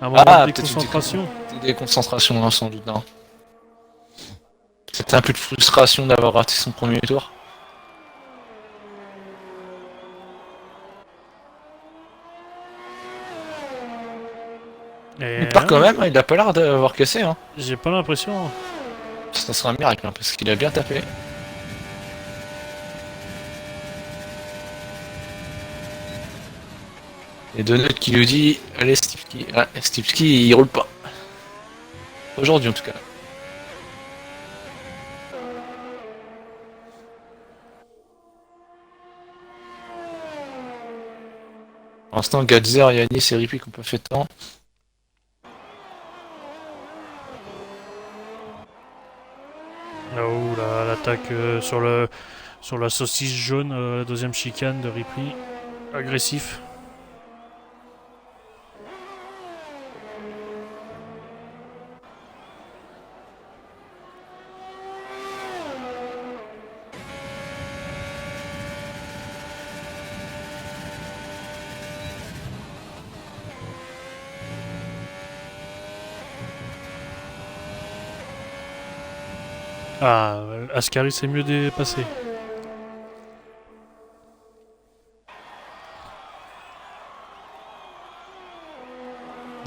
Un moment Ah, de peut-être déconcentration. Des concentrations, hein, sans doute. Hein. C'était un peu de frustration d'avoir raté son premier tour. Et, Il part quand même, hein, il a pas l'air d'avoir cassé. Hein. J'ai pas l'impression. Ça sera un miracle, hein, parce qu'il a bien tapé. Et Donut qui lui dit allez Stipski. Ah, Stipski il roule pas. Aujourd'hui en tout cas. Pour l'instant, Gadzer, Yanis et Ripley qui ont pas fait de temps. Oh là, l'attaque sur la saucisse jaune, la deuxième chicane de Ripley. Agressif. Ah, Ascari s'est mieux dépassé.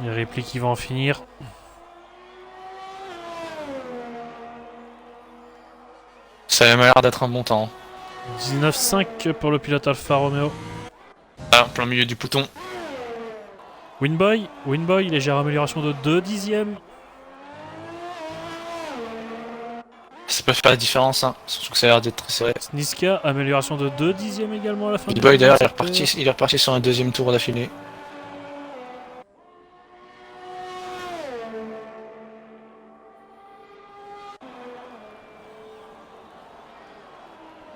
Il y a Ripley qui va en finir. Ça a l'air d'être un bon temps. 19,5 pour le pilote Alfa Romeo. Ah, en plein milieu du peloton. Winboy, légère amélioration de 2 dixièmes. Ça peut faire la différence, hein. Surtout que ça a l'air d'être très serré. Niska, amélioration de 2 dixièmes également à la fin du Winboy d'ailleurs, secteur. il est reparti sur un deuxième tour d'affilée.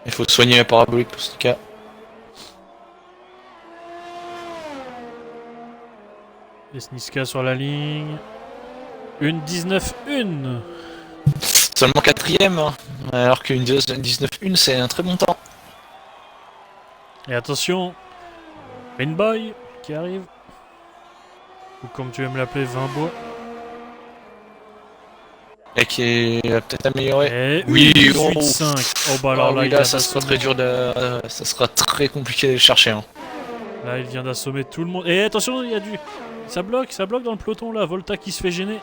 Il faut soigner la parabolique pour ce cas. Et Niska sur la ligne. 1,19,1. Seulement quatrième, hein. Alors qu'une 19-1 c'est un très bon temps. Et attention, Winboy qui arrive. Ou comme tu aimes l'appeler, Vinbois. Et qui va peut-être améliorer. Et Oui, 1,18,5. Oh bah alors là, oui, il là vient ça sera d'assommer. très dur ça sera très compliqué de le chercher. Hein. Là, il vient d'assommer tout le monde. Et attention, il y a du... ça bloque dans le peloton là. Volta qui se fait gêner.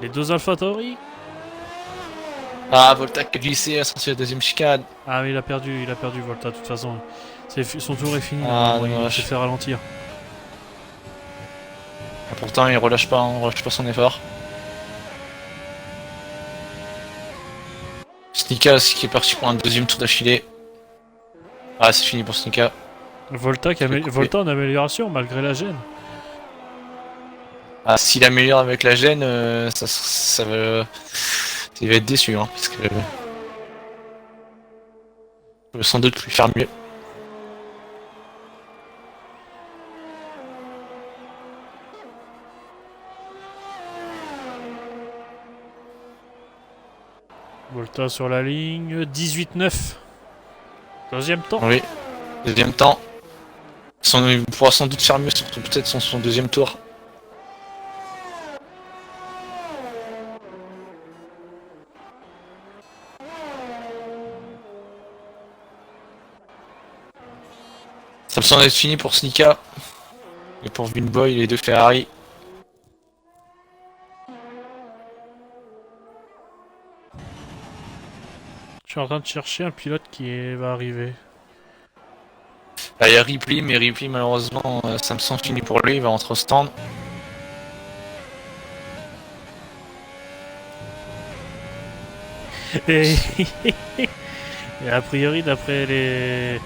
Les deux AlphaTauri. Ah, Volta qui a glissé à sortir la deuxième chicane. Ah mais il a perdu Volta de toute façon. Son tour est fini, Ah, il dommage. s'est fait ralentir. Ah, pourtant il relâche pas, hein, relâche pas son effort. Snika aussi qui est parti pour un deuxième tour d'affilée. Ah, c'est fini pour Snika. Volta en amélioration malgré la gêne. Ah, s'il améliore avec la gêne, il va être déçu, hein, parce que il va sans doute plus faire mieux. Volta sur la ligne, 18,9. Deuxième temps. Oui, deuxième temps. Il pourra sans doute faire mieux, surtout peut-être son deuxième tour. Ça me semble être fini pour Snika. Et pour Winboy, les deux Ferrari. Je suis en train de chercher un pilote va arriver. Là, il y a Ripley, mais Ripley, malheureusement, ça me semble fini pour lui. Il va rentrer au stand. Et, et a priori, d'après les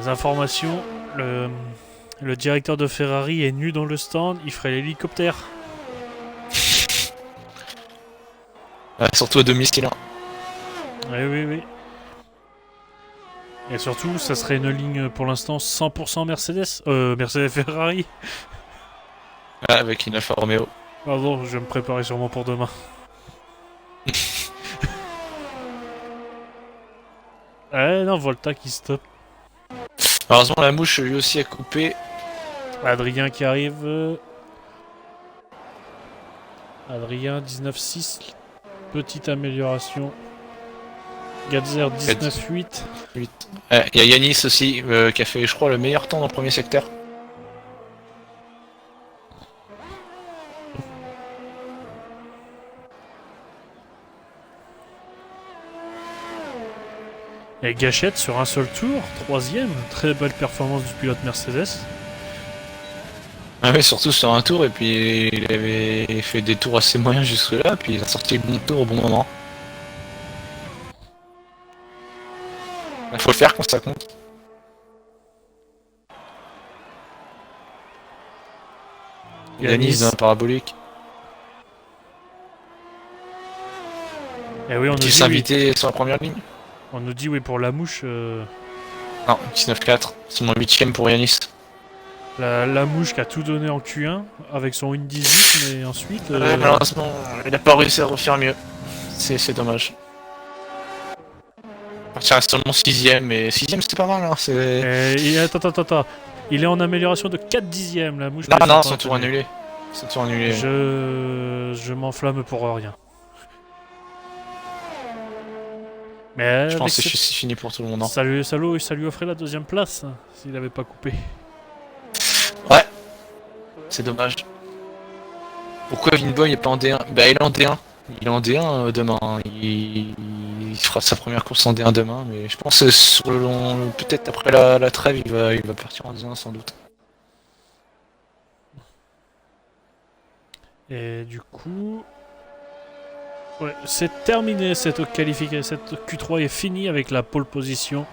informations, le directeur de Ferrari est nu dans le stand, il ferait l'hélicoptère. Surtout à domicile. Hein. Oui. Et surtout, ça serait une ligne pour l'instant 100% Mercedes. Mercedes Ferrari. Avec une Alfa Romeo. Pardon, je vais me préparer sûrement pour demain. Non, Volta qui stoppe. Heureusement, la mouche lui aussi a coupé. Adrien qui arrive. Adrien 19,6. Petite amélioration. Gadzer 19,8. Il y a Yanis aussi qui a fait, je crois, le meilleur temps dans le premier secteur. Et Gachette sur un seul tour, troisième. Très belle performance du pilote Mercedes. Ah oui, surtout sur un tour, et puis il avait fait des tours assez moyens jusque-là, puis il a sorti le bon tour au bon moment. Il faut le faire quand ça compte. Yanis dans la parabolique. Et oui, on nous Qui dit s'invitait sur la première ligne. On nous dit oui pour la mouche. Non, 19-4, c'est mon 8ème pour Yanis. La mouche qui a tout donné en Q1 avec son Win 18, mais ensuite. Malheureusement, il n'a pas réussi à refaire mieux. C'est dommage. Il reste seulement 6ème, mais 6ème c'était pas mal. Hein, Attends. Il est en amélioration de 4 dixièmes, la mouche. Non, son tour annulé. Son tour annulé. Je m'enflamme pour rien. Mais je pense que c'est fini pour tout le monde. Hein. Ça lui offrait la deuxième place s'il avait pas coupé. Ouais. C'est dommage. Pourquoi Winboy est pas en D1 Bah il est en D1. Il est en D1 demain. fera sa première course en D1 demain, mais je pense que peut-être après la trêve, il va partir en D1 sans doute. Et du coup, ouais, c'est terminé cette qualification. Cette Q3 est finie avec la pole position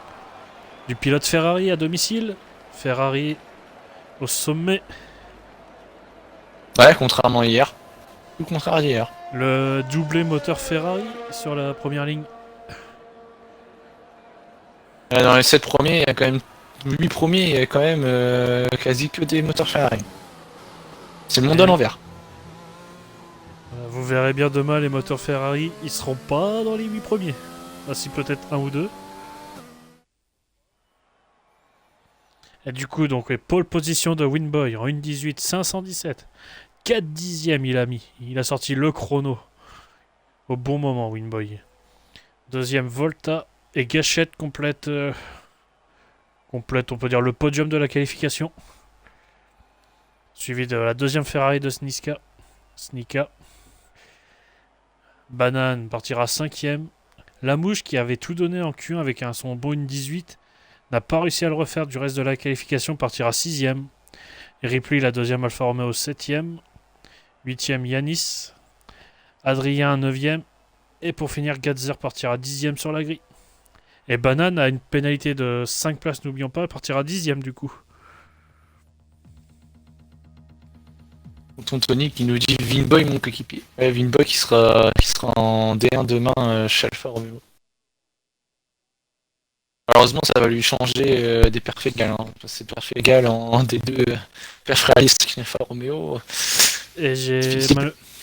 du pilote Ferrari à domicile. Ferrari au sommet. Ouais, contrairement à hier. Tout le contraire d'hier. Le doublé moteur Ferrari sur la première ligne. Dans les 7 premiers, il y a quand même 8 premiers, il y a quand même quasi que des moteurs Ferrari. C'est le monde à Et l'envers. vous verrez bien demain les moteurs Ferrari, ils seront pas dans les 8 premiers. Ah, si peut-être un ou deux. Et du coup, donc, pole position de Winboy en 1.18 517. 4 dixièmes il a mis. Il a sorti le chrono. Au bon moment, Winboy. Deuxième, Volta. Et Gachette complète, complète, on peut dire, le podium de la qualification. Suivi de la deuxième Ferrari de Snika. Banane partira cinquième. La mouche qui avait tout donné en Q1 avec son bon 1.18 n'a pas réussi à le refaire du reste de la qualification, partira sixième. Ripley, la deuxième Alfa Romeo, septième. Huitième, Yanis. Adrien, neuvième. Et pour finir, Gatzer partira dixième sur la grille. Et Banane a une pénalité de 5 places, n'oublions pas, partira dixième du coup. Tonton Tony qui nous dit Vinboy mon coéquipier. Ouais, Vinboy qui sera en D1 demain chez Alfa Romeo. Malheureusement, ça va lui changer des perfs égales. Hein. C'est perfs égales en D2 perfs réalistes Alfa Romeo. Et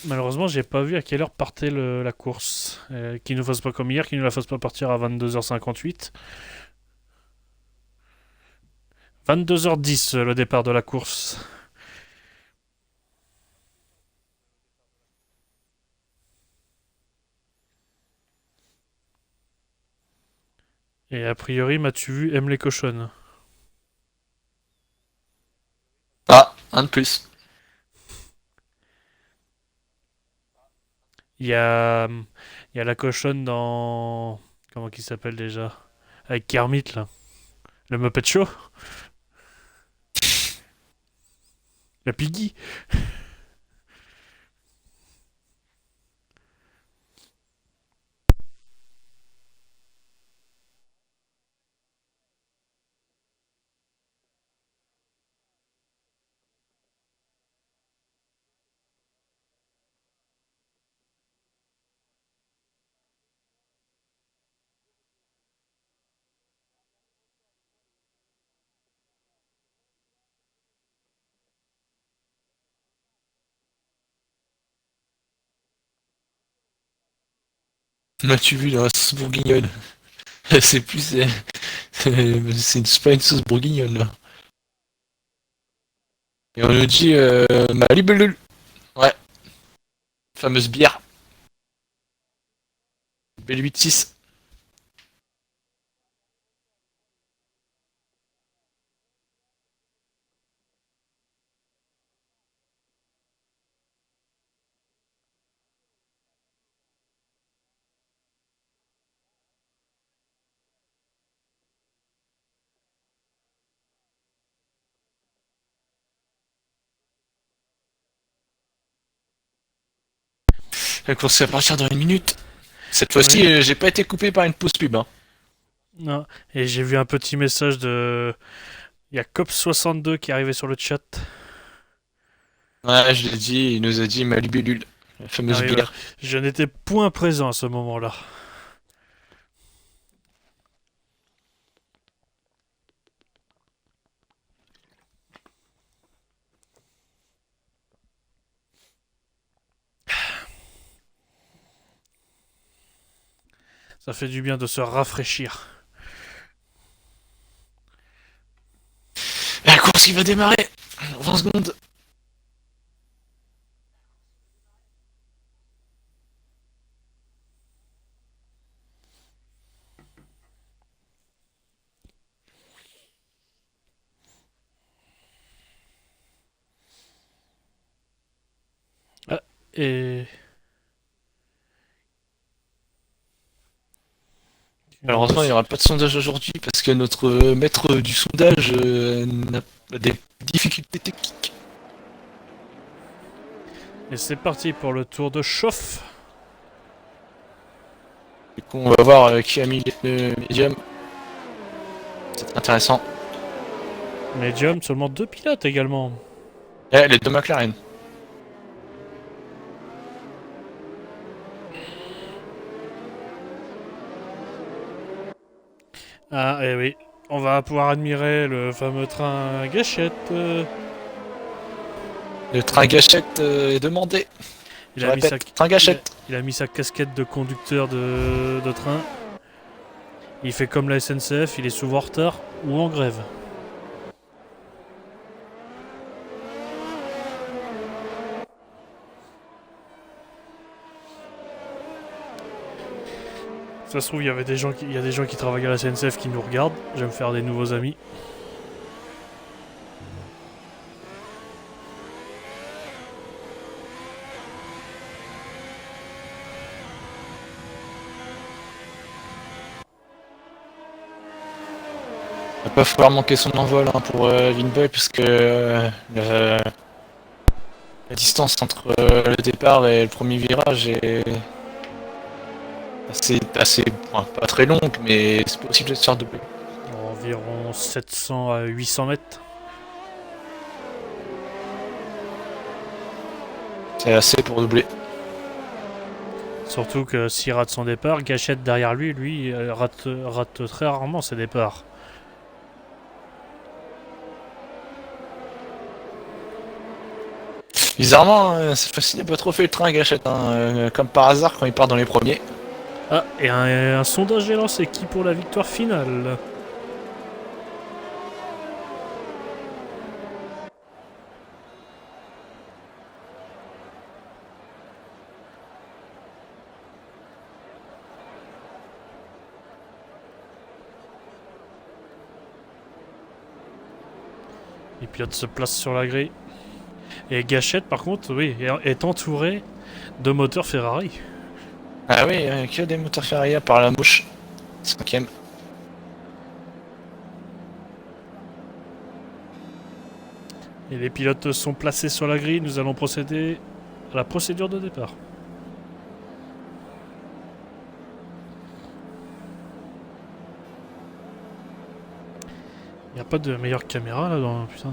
malheureusement, j'ai pas vu à quelle heure partait la course. Qu'il ne fasse pas comme hier, qu'il ne la fasse pas partir à 22h58. 22h10 le départ de la course. Et a priori, m'as-tu vu, aime les cochonnes. Ah, un de plus. Il y a, il y a la cochonne dans... Comment qu'il s'appelle déjà? Avec Kermit, là. Le Muppet Show. La Piggy. M'as-tu vu dans la sauce bourguignonne? C'est plus. C'est pas une sauce bourguignonne là. Et on nous dit Malibelul. Ouais, fameuse bière. Belle 8-6. La course est à partir dans une minute. Cette fois-ci, Oui. j'ai pas été coupé par une pause pub. Hein. Non. Et j'ai vu un petit message de... Il y a Cop62 qui est arrivé sur le chat. Ouais, je l'ai dit, il nous a dit Malibelul. La Ah fameuse oui, voilà. bière. Je n'étais point présent à ce moment-là. Ça fait du bien de se rafraîchir. La course qui va démarrer. 20 secondes. Ah, et... Malheureusement, il n'y aura pas de sondage aujourd'hui parce que notre maître du sondage a des difficultés techniques. Et c'est parti pour le tour de chauffe. Du coup, on va voir qui a mis le médium. C'est intéressant. Medium, seulement 2 pilotes également. Et les deux McLaren. Ah, et oui. On va pouvoir admirer le fameux train gâchette. Le train gâchette est demandé. Il a, mis sa, train gâchette. il a mis sa casquette de conducteur de train. Il fait comme la SNCF, il est souvent en retard ou en grève. Ça se trouve, il y a des gens qui travaillent à la SNCF qui nous regardent. Je vais me faire des nouveaux amis. Il va pas falloir manquer son envol pour Winboy puisque la distance entre le départ et le premier virage est assez pas très longue, mais c'est possible de se faire doubler. Environ 700 à 800 mètres. C'est assez pour doubler. Surtout que s'il rate son départ, Gâchette derrière lui, rate très rarement ses départs. Bizarrement, cette fois-ci, il n'a pas trop fait le train à gâchette, comme par hasard quand il part dans les premiers. Ah, et un sondage est lancé. Qui pour la victoire finale? Les pilotes se placent sur la grille. Et Gâchette, par contre, oui, est entouré de moteurs Ferrari. Ah oui, que des moteurs Ferrari par la mouche. 5ème. Et les pilotes sont placés sur la grille. Nous allons procéder à la procédure de départ. Il n'y a pas de meilleure caméra là dans. Putain.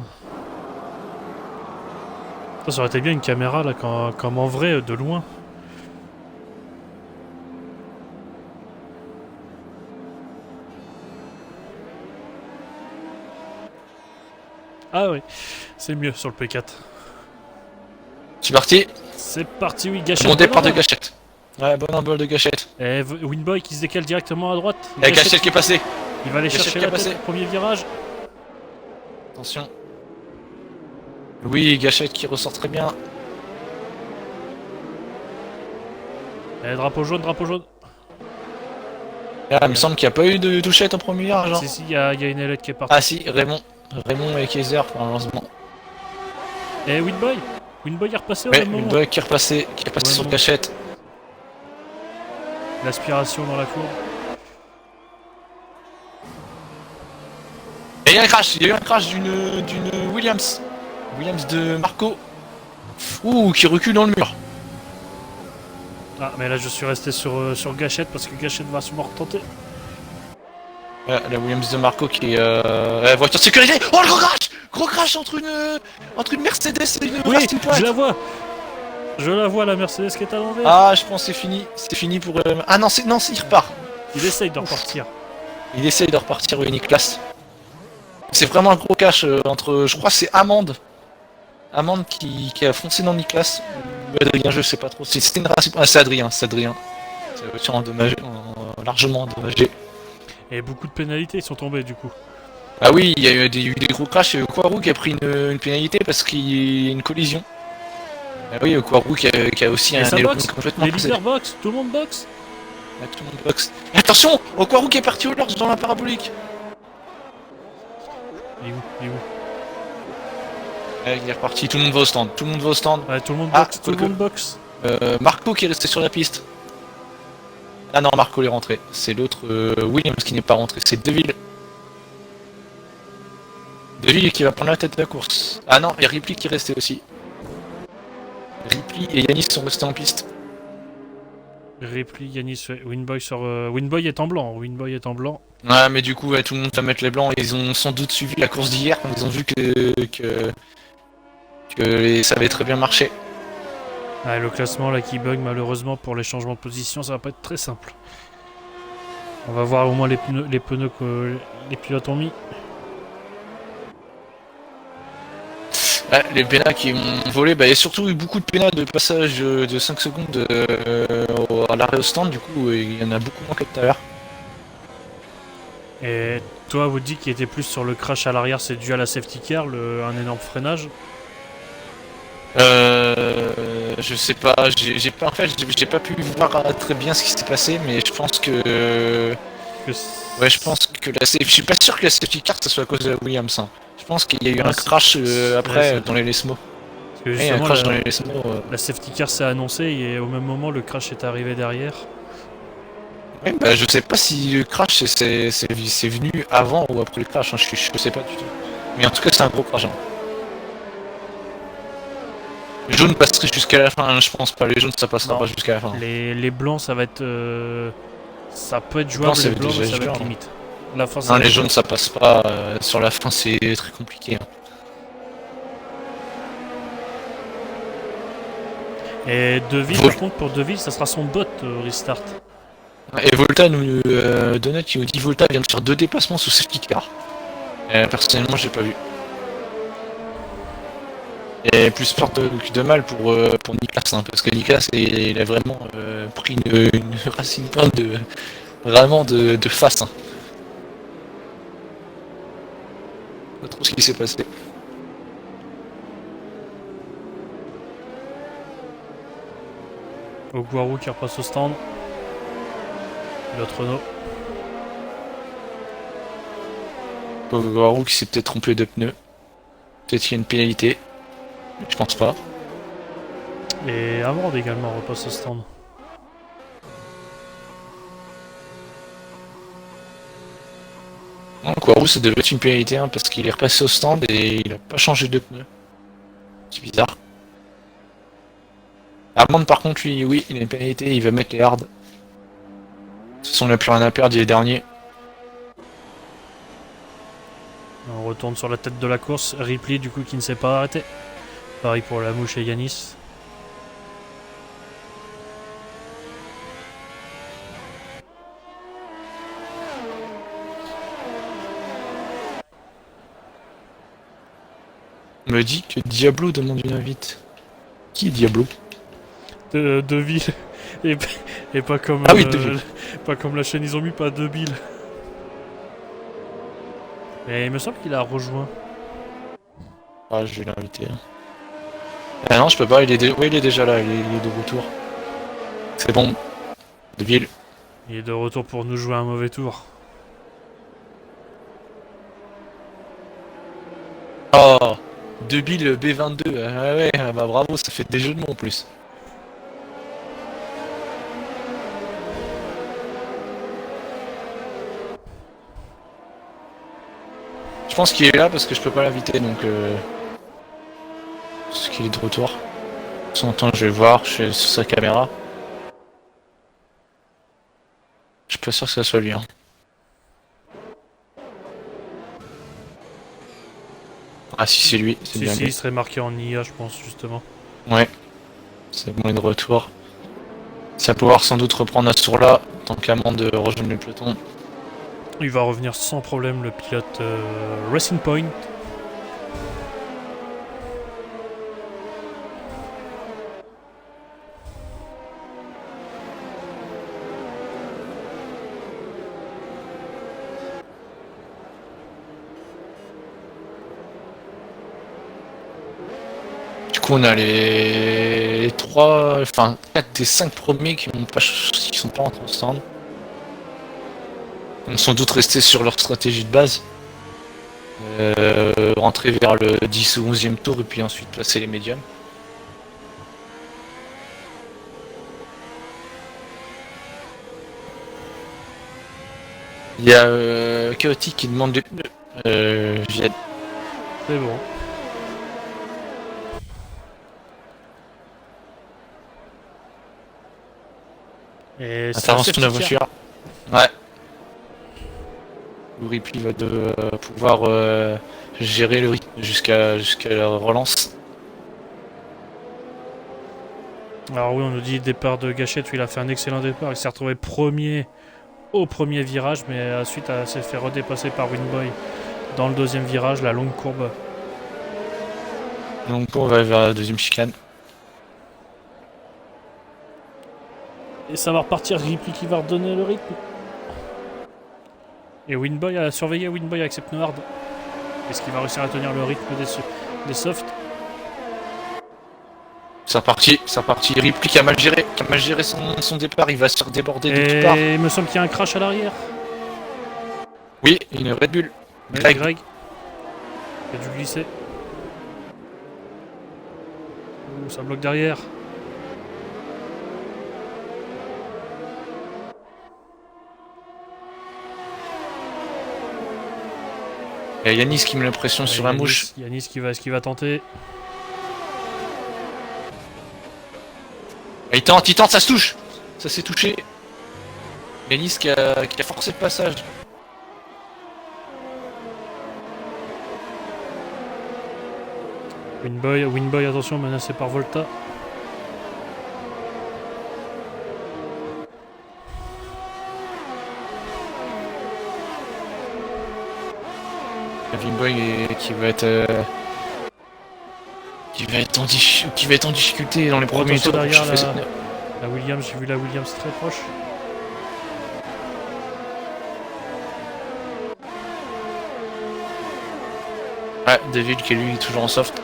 Ça aurait été bien une caméra là, comme en vrai, de loin. Ah oui, c'est mieux sur le P4. C'est parti. C'est parti, oui, Gâchette. Mon départ de gâchette. Ouais, bon envol de gâchette. Et Winboy qui se décale directement à droite. Et gâchette qui est passé. Il va aller Gâchette chercher qui est la tête passé. au premier virage. Attention. Oui, gâchette qui ressort très bien. Et drapeau jaune, drapeau jaune. Ah, il me semble qu'il n'y a pas eu de touchette au premier virage. Si, si, il y a une ailette qui est partie. Ah si, Raymond et Kaiser pour un lancement. Et Winboy est repassé au Ouais, même moment. Winboy qui est repassé Ouais, sur bon. gâchette. L'aspiration dans la courbe. Et il y a eu un crash d'une Williams. Williams de Marco. Ouh, qui recule dans le mur. Ah, mais là je suis resté sur Gâchette parce que Gâchette va sûrement retenter. Ouais, la Williams de Marco qui est voiture sécurisée. Oh, le gros crash entre une Mercedes et une Oui, Racing Point. je la vois la Mercedes qui est à l'envers. Ah, je pense que c'est fini pour... Ah non, il repart. Il essaye de repartir. Il essaye de repartir au Nicolas. C'est vraiment un gros cash entre... Je crois que c'est Amande qui a foncé dans Nicolas. Ou Adrien, je sais pas trop. C'était une Racing Point. Ah, c'est Adrien. C'est la voiture endommagée, largement endommagée. Et beaucoup de pénalités sont tombées du coup. Ah oui, il y a eu des gros crashs. Quarou qui a pris une pénalité parce qu'il y a une collision. Ah oui, Quarou qui a aussi Et un ça aileron boxe. complètement Les cassé. leaders box, tout le monde boxe. Ah, tout le monde boxe. Attention, Quarou qui est parti au large dans la parabolique. Il est où? Il est reparti, tout le monde va au stand. Ouais, tout le monde Ah, boxe, tout le monde boxe. Marco qui est resté sur la piste. Ah non, Marco est rentré. C'est l'autre Williams qui n'est pas rentré. C'est Deville. Deville qui va prendre la tête de la course. Ah non, il y a Ripley qui est resté aussi. Ripley et Yanis sont restés en piste. Ripley, Yanis, Winboy est en blanc. Winboy est en blanc. Ouais, mais du coup, ouais, tout le monde va mettre les blancs. Ils ont sans doute suivi la course d'hier. Ils ont vu que ça avait très bien marché. Ah, le classement là qui bug malheureusement pour les changements de position, ça va pas être très simple. On va voir au moins les pneus que les pilotes ont mis. Ouais, les pénats qui ont volé, bah, il y a surtout eu beaucoup de pénats de passage de 5 secondes à l'arrêt au stand, du coup il y en a beaucoup moins que tout à l'heure. Et toi, Woody, qui était plus sur le crash à l'arrière, c'est dû à la safety car, un énorme freinage. Je sais pas, j'ai pas en fait, j'ai pas pu voir très bien ce qui s'est passé, mais je pense que ouais, je pense que je suis pas sûr que la safety car ça soit à cause de la Williams. Hein. Je pense qu'il y a eu un crash après ouais, dans les Lesmo. Parce que Il y a un justement, crash dans les Lesmo. la safety car s'est annoncée et au même moment, le crash est arrivé derrière. Ouais, bah, je sais pas si le crash c'est venu avant ou après le crash, hein. Je sais pas du tout. Mais en tout cas, c'est un gros crash. Hein. Les jaunes passeraient jusqu'à la fin, hein, je pense pas. Les jaunes ça passera Non. pas jusqu'à la fin. Les blancs, ça va être. Ça peut être Les jouable, blancs, les c'est blancs, mais déjà ça va dur, être hein. limite. La fin, Non, les jaunes ça passe pas. Sur la fin, c'est très compliqué. Hein. Et Deville, par contre, pour Deville, ça sera son bot restart. Et Volta nous Donut qui nous dit Volta vient de faire 2 dépassements sous safety car. Personnellement, j'ai pas vu. Et plus peur de mal pour Niklas, hein, parce que Niklas il a vraiment pris une racine pointe de face. Hein. Pas trop ce qui s'est passé. Oguaru qui repasse au stand. L'autre Renault. Oguaru qui s'est peut-être trompé de pneus. Peut-être qu'il y a une pénalité. Je pense pas. Et Amande également repasse au stand. Non, Oguaru ça devait être une pénalité hein, parce qu'il est repassé au stand et il a pas changé de pneus. C'est bizarre. Amande par contre lui, oui, il a une pénalité, il va mettre les hards. De toute façon, il n'a plus rien à perdre, il est dernier. On retourne sur la tête de la course. Ripley, du coup, qui ne s'est pas arrêté. Pareil pour la mouche et Yanis. On me dit que Diablo demande une invite. Qui est Diablo? Deville. Et, et pas comme. Ah oui, Deville. Pas comme la chaîne, ils ont mis pas Deville. Mais il me semble qu'il a rejoint. Ah, je vais l'inviter. Ah non, je peux pas, il est, ouais, il est déjà là, il est de retour. C'est bon. Deville. Il est de retour pour nous jouer un mauvais tour. Oh, Deville B22. Ah ouais, ah bah bravo, ça fait des jeux de mots en plus. Je pense qu'il est là parce que je peux pas l'inviter donc. Parce qu'il est de retour. Son temps, je vais voir, je suis sur sa caméra. Je suis pas sûr que ça soit lui. Hein. Ah si c'est lui, c'est bien Si, lui. il serait marqué en IA, je pense, justement. Ouais, c'est bon, il est de retour. Ça va pouvoir sans doute reprendre à ce tour-là, tant qu'Amande rejoindre le peloton. Il va revenir sans problème, le pilote Racing Point. Du coup, on a les 3, enfin 4 des 5 premiers qui sont pas rentrés au stand. Ils sont sans doute restés sur leur stratégie de base. Rentrer vers le 10 ou 11e tour et puis ensuite placer les médiums. Il y a Chaotic qui demande des pneus. J'aide. C'est bon. Et c'est Intervention de la safety car. voiture. Ouais. Où Ripley va pouvoir gérer le rythme jusqu'à la relance. Alors oui, on nous dit départ de Gachette, où il a fait un excellent départ. Il s'est retrouvé premier au premier virage, mais ensuite s'est fait redépasser par Winboy dans le deuxième virage, la longue courbe. Donc on va vers la deuxième chicane. Et ça va repartir, Ripley qui va redonner le rythme. Et Winboy a surveillé Winboy avec ses pneus hard. Est-ce qu'il va réussir à tenir le rythme des softs? C'est reparti. Ripley qui a mal géré son départ. Il va se faire déborder de toutes parts. Et il me semble qu'il y a un crash à l'arrière. Oui, une Red Bull. Greg. Il a dû glisser. Ouh, ça bloque derrière. Il y a Yanis qui met la pression sur la mouche. Yanis qui va tenter. Il tente, ça se touche. Ça s'est touché. Yanis qui a forcé le passage. Winboy, attention, menacé par Volta. Winboy qui va être en difficulté dans les premiers tours. Derrière la Williams, j'ai vu la Williams très proche. Ouais, David qui lui est toujours en soft.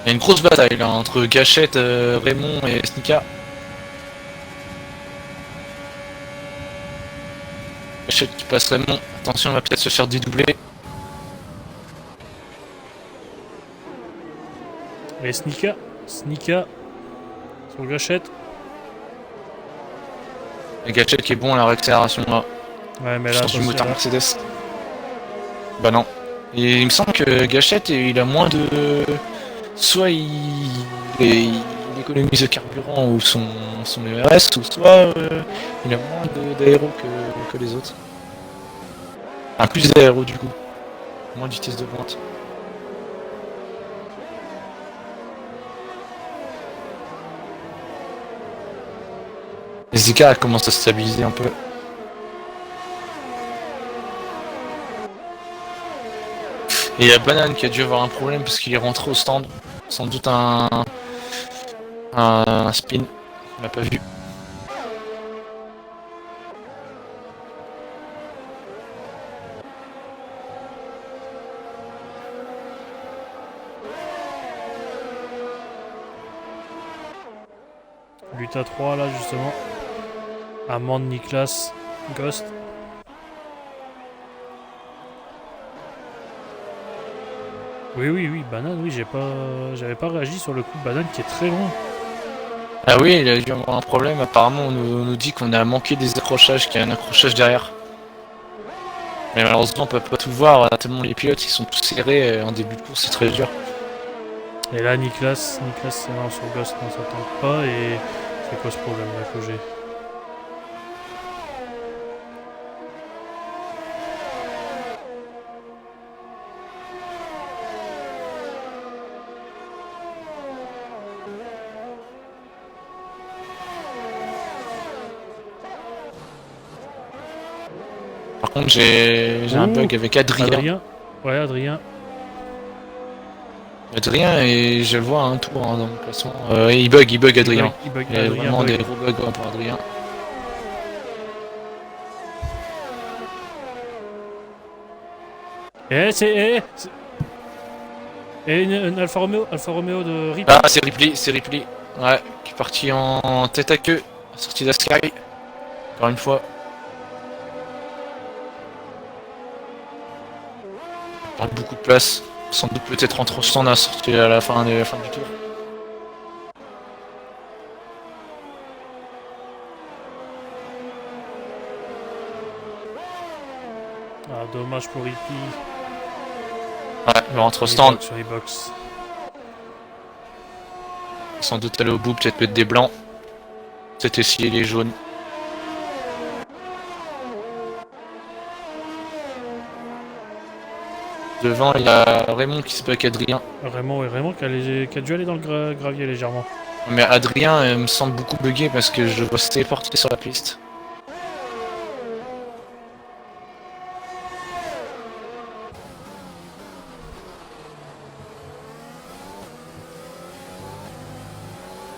Il y a une grosse bataille là entre Gachette, Raymond et Snika. Gachette qui passe Raymond. Attention, il va peut-être se faire dédoubler. Et Snika sur Gachette. Et Gachette qui est bon à la réaccélération là. Ouais, mais là, du moteur Mercedes. Bah non. Et il me semble que Gachette il a moins de. Soit il économise le carburant ou son ERS, ou soit il a moins d'aéro que les autres. Enfin, plus d'aéro du coup. Moins de vitesse de pointe. Les écarts commencent à se stabiliser un peu. Et il y a Banane qui a dû avoir un problème parce qu'il est rentré au stand. Sans doute un spin. On l'a pas vu. Lutte à 3 là justement. Amande, Niklas, Ghost. Oui, Banane, oui, j'avais pas réagi sur le coup de Banane qui est très loin. Ah oui, il a dû avoir un problème. Apparemment, on nous dit qu'on a manqué des accrochages, qu'il y a un accrochage derrière. Mais malheureusement, on peut pas tout voir, tellement les pilotes ils sont tous serrés en début de course, c'est très dur. Et là, Niklas c'est non, sur Ghost, non, ça tente pas. Et c'est quoi ce problème là que j'ai? Par contre, j'ai un bug avec Adrien. Ouais, Adrien. Adrien, et je le vois un tour dans le classement. Il bug Adrien. Il y a vraiment des gros bugs pour Adrien. Et une Alfa Romeo de Ripley. Ah, c'est Ripley. Ouais, qui est parti en tête à queue, sortie d'Ascari. Encore une fois. Par beaucoup de place. Sans doute peut-être entre stand à sortir à la fin du tour. Ah, dommage pour Rippy. Ouais, mais entre stand, Sur les box. sans doute aller au bout, peut-être mettre des blancs. Peut-être essayer les jaunes. Devant, il y a Raymond qui se bat avec Adrien. Raymond qui a dû aller dans le gravier légèrement. Mais Adrien me semble beaucoup bugué parce que je le vois se téléporter sur la piste.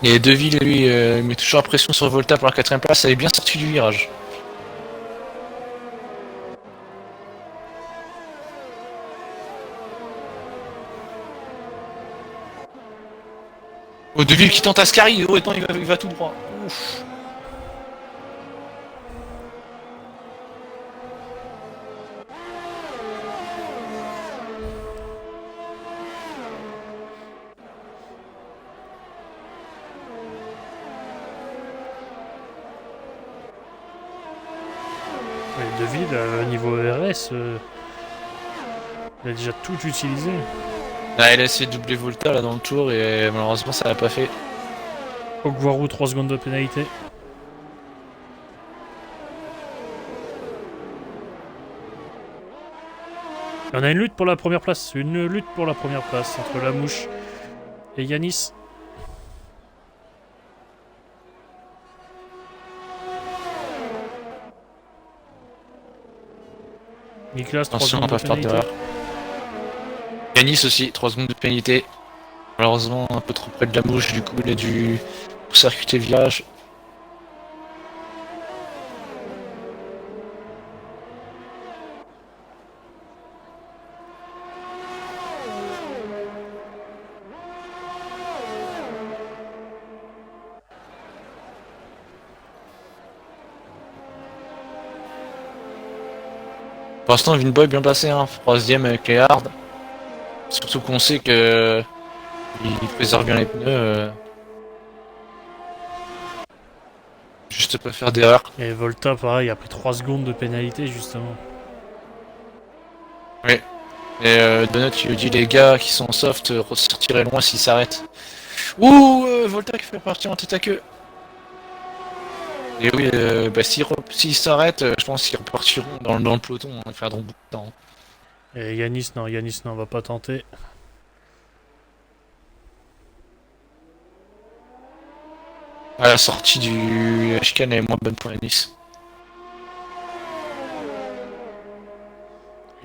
Et Deville, lui, met toujours la pression sur Volta pour la 4ème place. Elle est bien sortie du virage. Oh, Deville qui tente Ascari. Oh, attends, il va tout droit. Ouf. Et Deville, niveau RS, il a déjà tout utilisé. Ah, elle a essayé de doubler Volta là dans le tour et malheureusement ça l'a pas fait. Ogwaru, 3 secondes de pénalité. On a une lutte pour la première place. Une lutte pour la première place entre la mouche et Yanis. Nicolas, 3 Attention à secondes pas de faire pénalité. d'erreur. Yanis aussi, 3 secondes de pénalité. Malheureusement un peu trop près de la mouche, du coup il a dû circuiter le virage. Pour l'instant, Vinboy est bien placé, hein. 3ème avec les hards. Surtout qu'on sait que il préserve bien les pneus. Juste pas faire d'erreur. Et Volta, pareil, a pris 3 secondes de pénalité, justement. Oui. Et Donut, il lui dit les gars qui sont soft, ressortirez loin s'ils s'arrêtent. Ouh, Volta qui fait partir en tête à queue. Et oui, bah, s'ils s'arrêtent, je pense qu'ils repartiront dans le peloton, hein, ils perdront beaucoup de temps. Et Yanis, non, on va pas tenter. À la sortie du chicane, elle est moins bonne pour Yanis.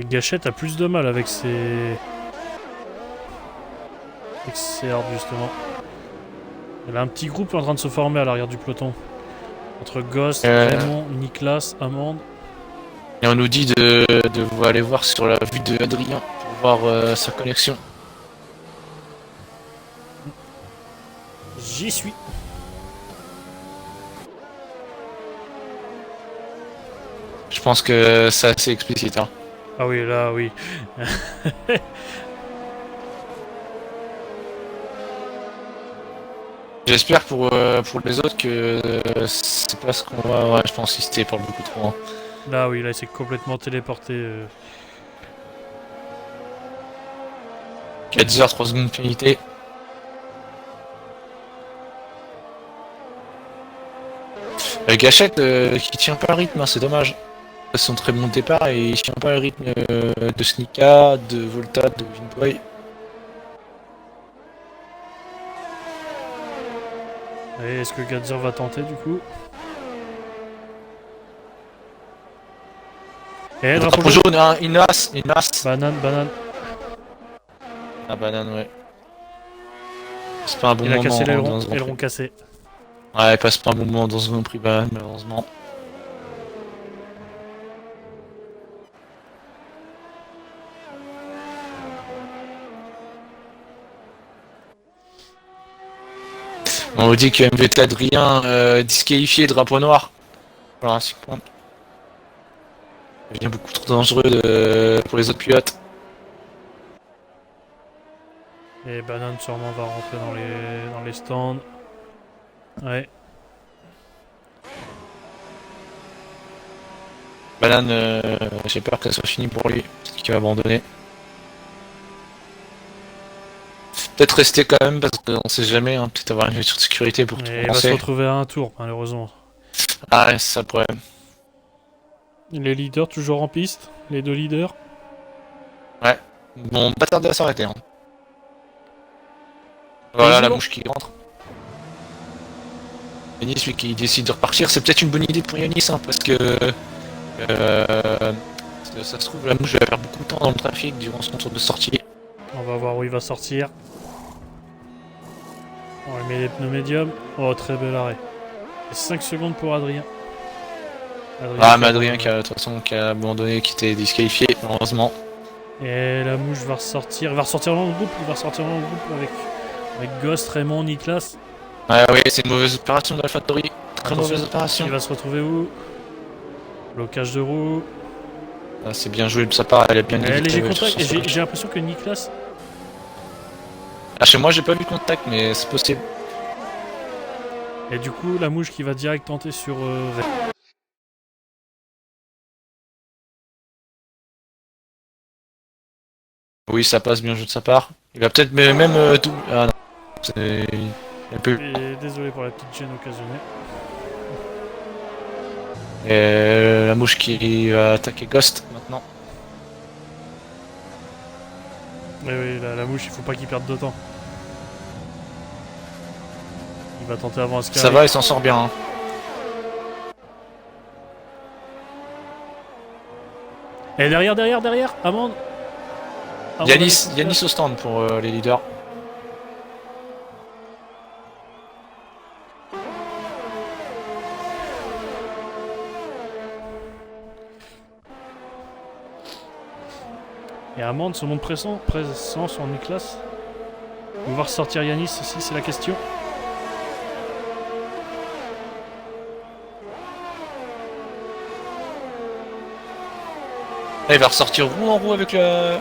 Et Gachette a plus de mal avec ses... hards, justement. Elle a un petit groupe en train de se former à l'arrière du peloton. Entre Ghost, Raymond, Niklas, Amande. Et on nous dit de aller voir sur la vue de Adrien pour voir sa connexion. J'y suis. Je pense que c'est assez explicite. Hein. Ah oui, là, oui. J'espère pour les autres que c'est pas ce qu'on va... Ouais, je pense qu'il c'était pour beaucoup trop. Hein. Là, oui, là, il s'est complètement téléporté. 4 heures, 3 secondes de pénalité. Gachette qui tient pas le rythme, hein, c'est dommage. C'est son très bon départ et il tient pas le rythme de Snika, de Volta, de Vinboy. Et est-ce que Gadzer va tenter, du coup? Et Drapeau jaune, hein, Inas. Banane. Ah, banane, ouais. C'est pas un bon Il a moment cassé dans ce Grand l'aileron Prix. cassé. Ouais, il passe pas un bon moment dans ce Grand Prix, banane, malheureusement. On vous dit que MVT Adrien disqualifié, drapeau noir. Voilà, 6 points. Ça devient beaucoup trop dangereux pour les autres pilotes. Et Banane sûrement va rentrer dans les stands. Ouais. Banane, j'ai peur que ça soit fini pour lui. Peut-être qu'il va abandonner. Peut-être rester quand même parce qu'on sait jamais, hein, peut-être avoir une voiture de sécurité pour tout Et il va se lancer. retrouver à un tour, malheureusement. Ah ouais, c'est ça le problème. Les leaders toujours en piste, les deux leaders. Ouais. Bon, pas tarder à s'arrêter. Hein. Et Voilà ils y la vont. mouche qui rentre. Yanis, celui qui décide de repartir, c'est peut-être une bonne idée pour Yanis, hein, parce que ça se trouve, la mouche va perdre beaucoup de temps dans le trafic durant son tour de sortie. On va voir où il va sortir. On lui met les pneus médiums. Oh, très bel arrêt. Et 5 secondes pour Adrien. Ah, mais Adrien, qui a, de toute façon, qui a abandonné, qui était disqualifié, malheureusement. Et la mouche va ressortir. Il va ressortir dans le groupe. Il va ressortir dans le groupe avec Ghost, Raymond, Niklas. Ah oui, c'est une mauvaise opération d'AlphaTauri. Très Attention, mauvaise opération. il va se retrouver où? Blocage de roue. Ah, c'est bien joué de sa part, elle a bien évité. Léger contact. Et j'ai l'impression que Niklas. Ah, chez moi, j'ai pas vu de contact, mais c'est possible. Et du coup, la mouche qui va direct tenter sur Raymond. Oui, ça passe bien joué de sa part. Il va peut-être même tout. Ah non. C'est. Un peu. Et désolé pour la petite gêne occasionnée. Et la mouche qui va attaquer Ghost maintenant. Mais oui, la mouche, il faut pas qu'il perde de temps. Il va tenter avant Ascari. Ça va, il s'en sort bien. Hein. Et derrière, Amande. Yanis au stand pour les leaders. Et Amande se montre présent sur Niklas. On va ressortir Yanis aussi, c'est la question. Là, il va ressortir roue en roue avec la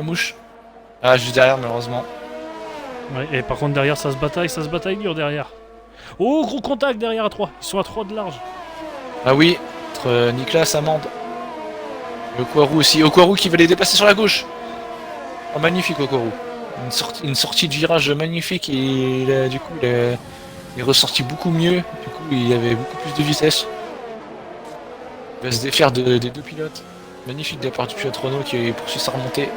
mouche. Ah, juste derrière, malheureusement. Ouais, et par contre, derrière, ça se bataille dur derrière. Oh, gros contact derrière à 3. Ils sont à 3 de large. Ah oui, entre Nicolas, Amande. Et Okwaru aussi. Okwaru qui va les dépasser sur la gauche. Oh, magnifique Okwaru. Une sortie de virage magnifique et du coup, il est ressorti beaucoup mieux. Du coup, il avait beaucoup plus de vitesse. Il va se défaire des deux pilotes. Magnifique départ du pilote Renault qui poursuit sa remontée.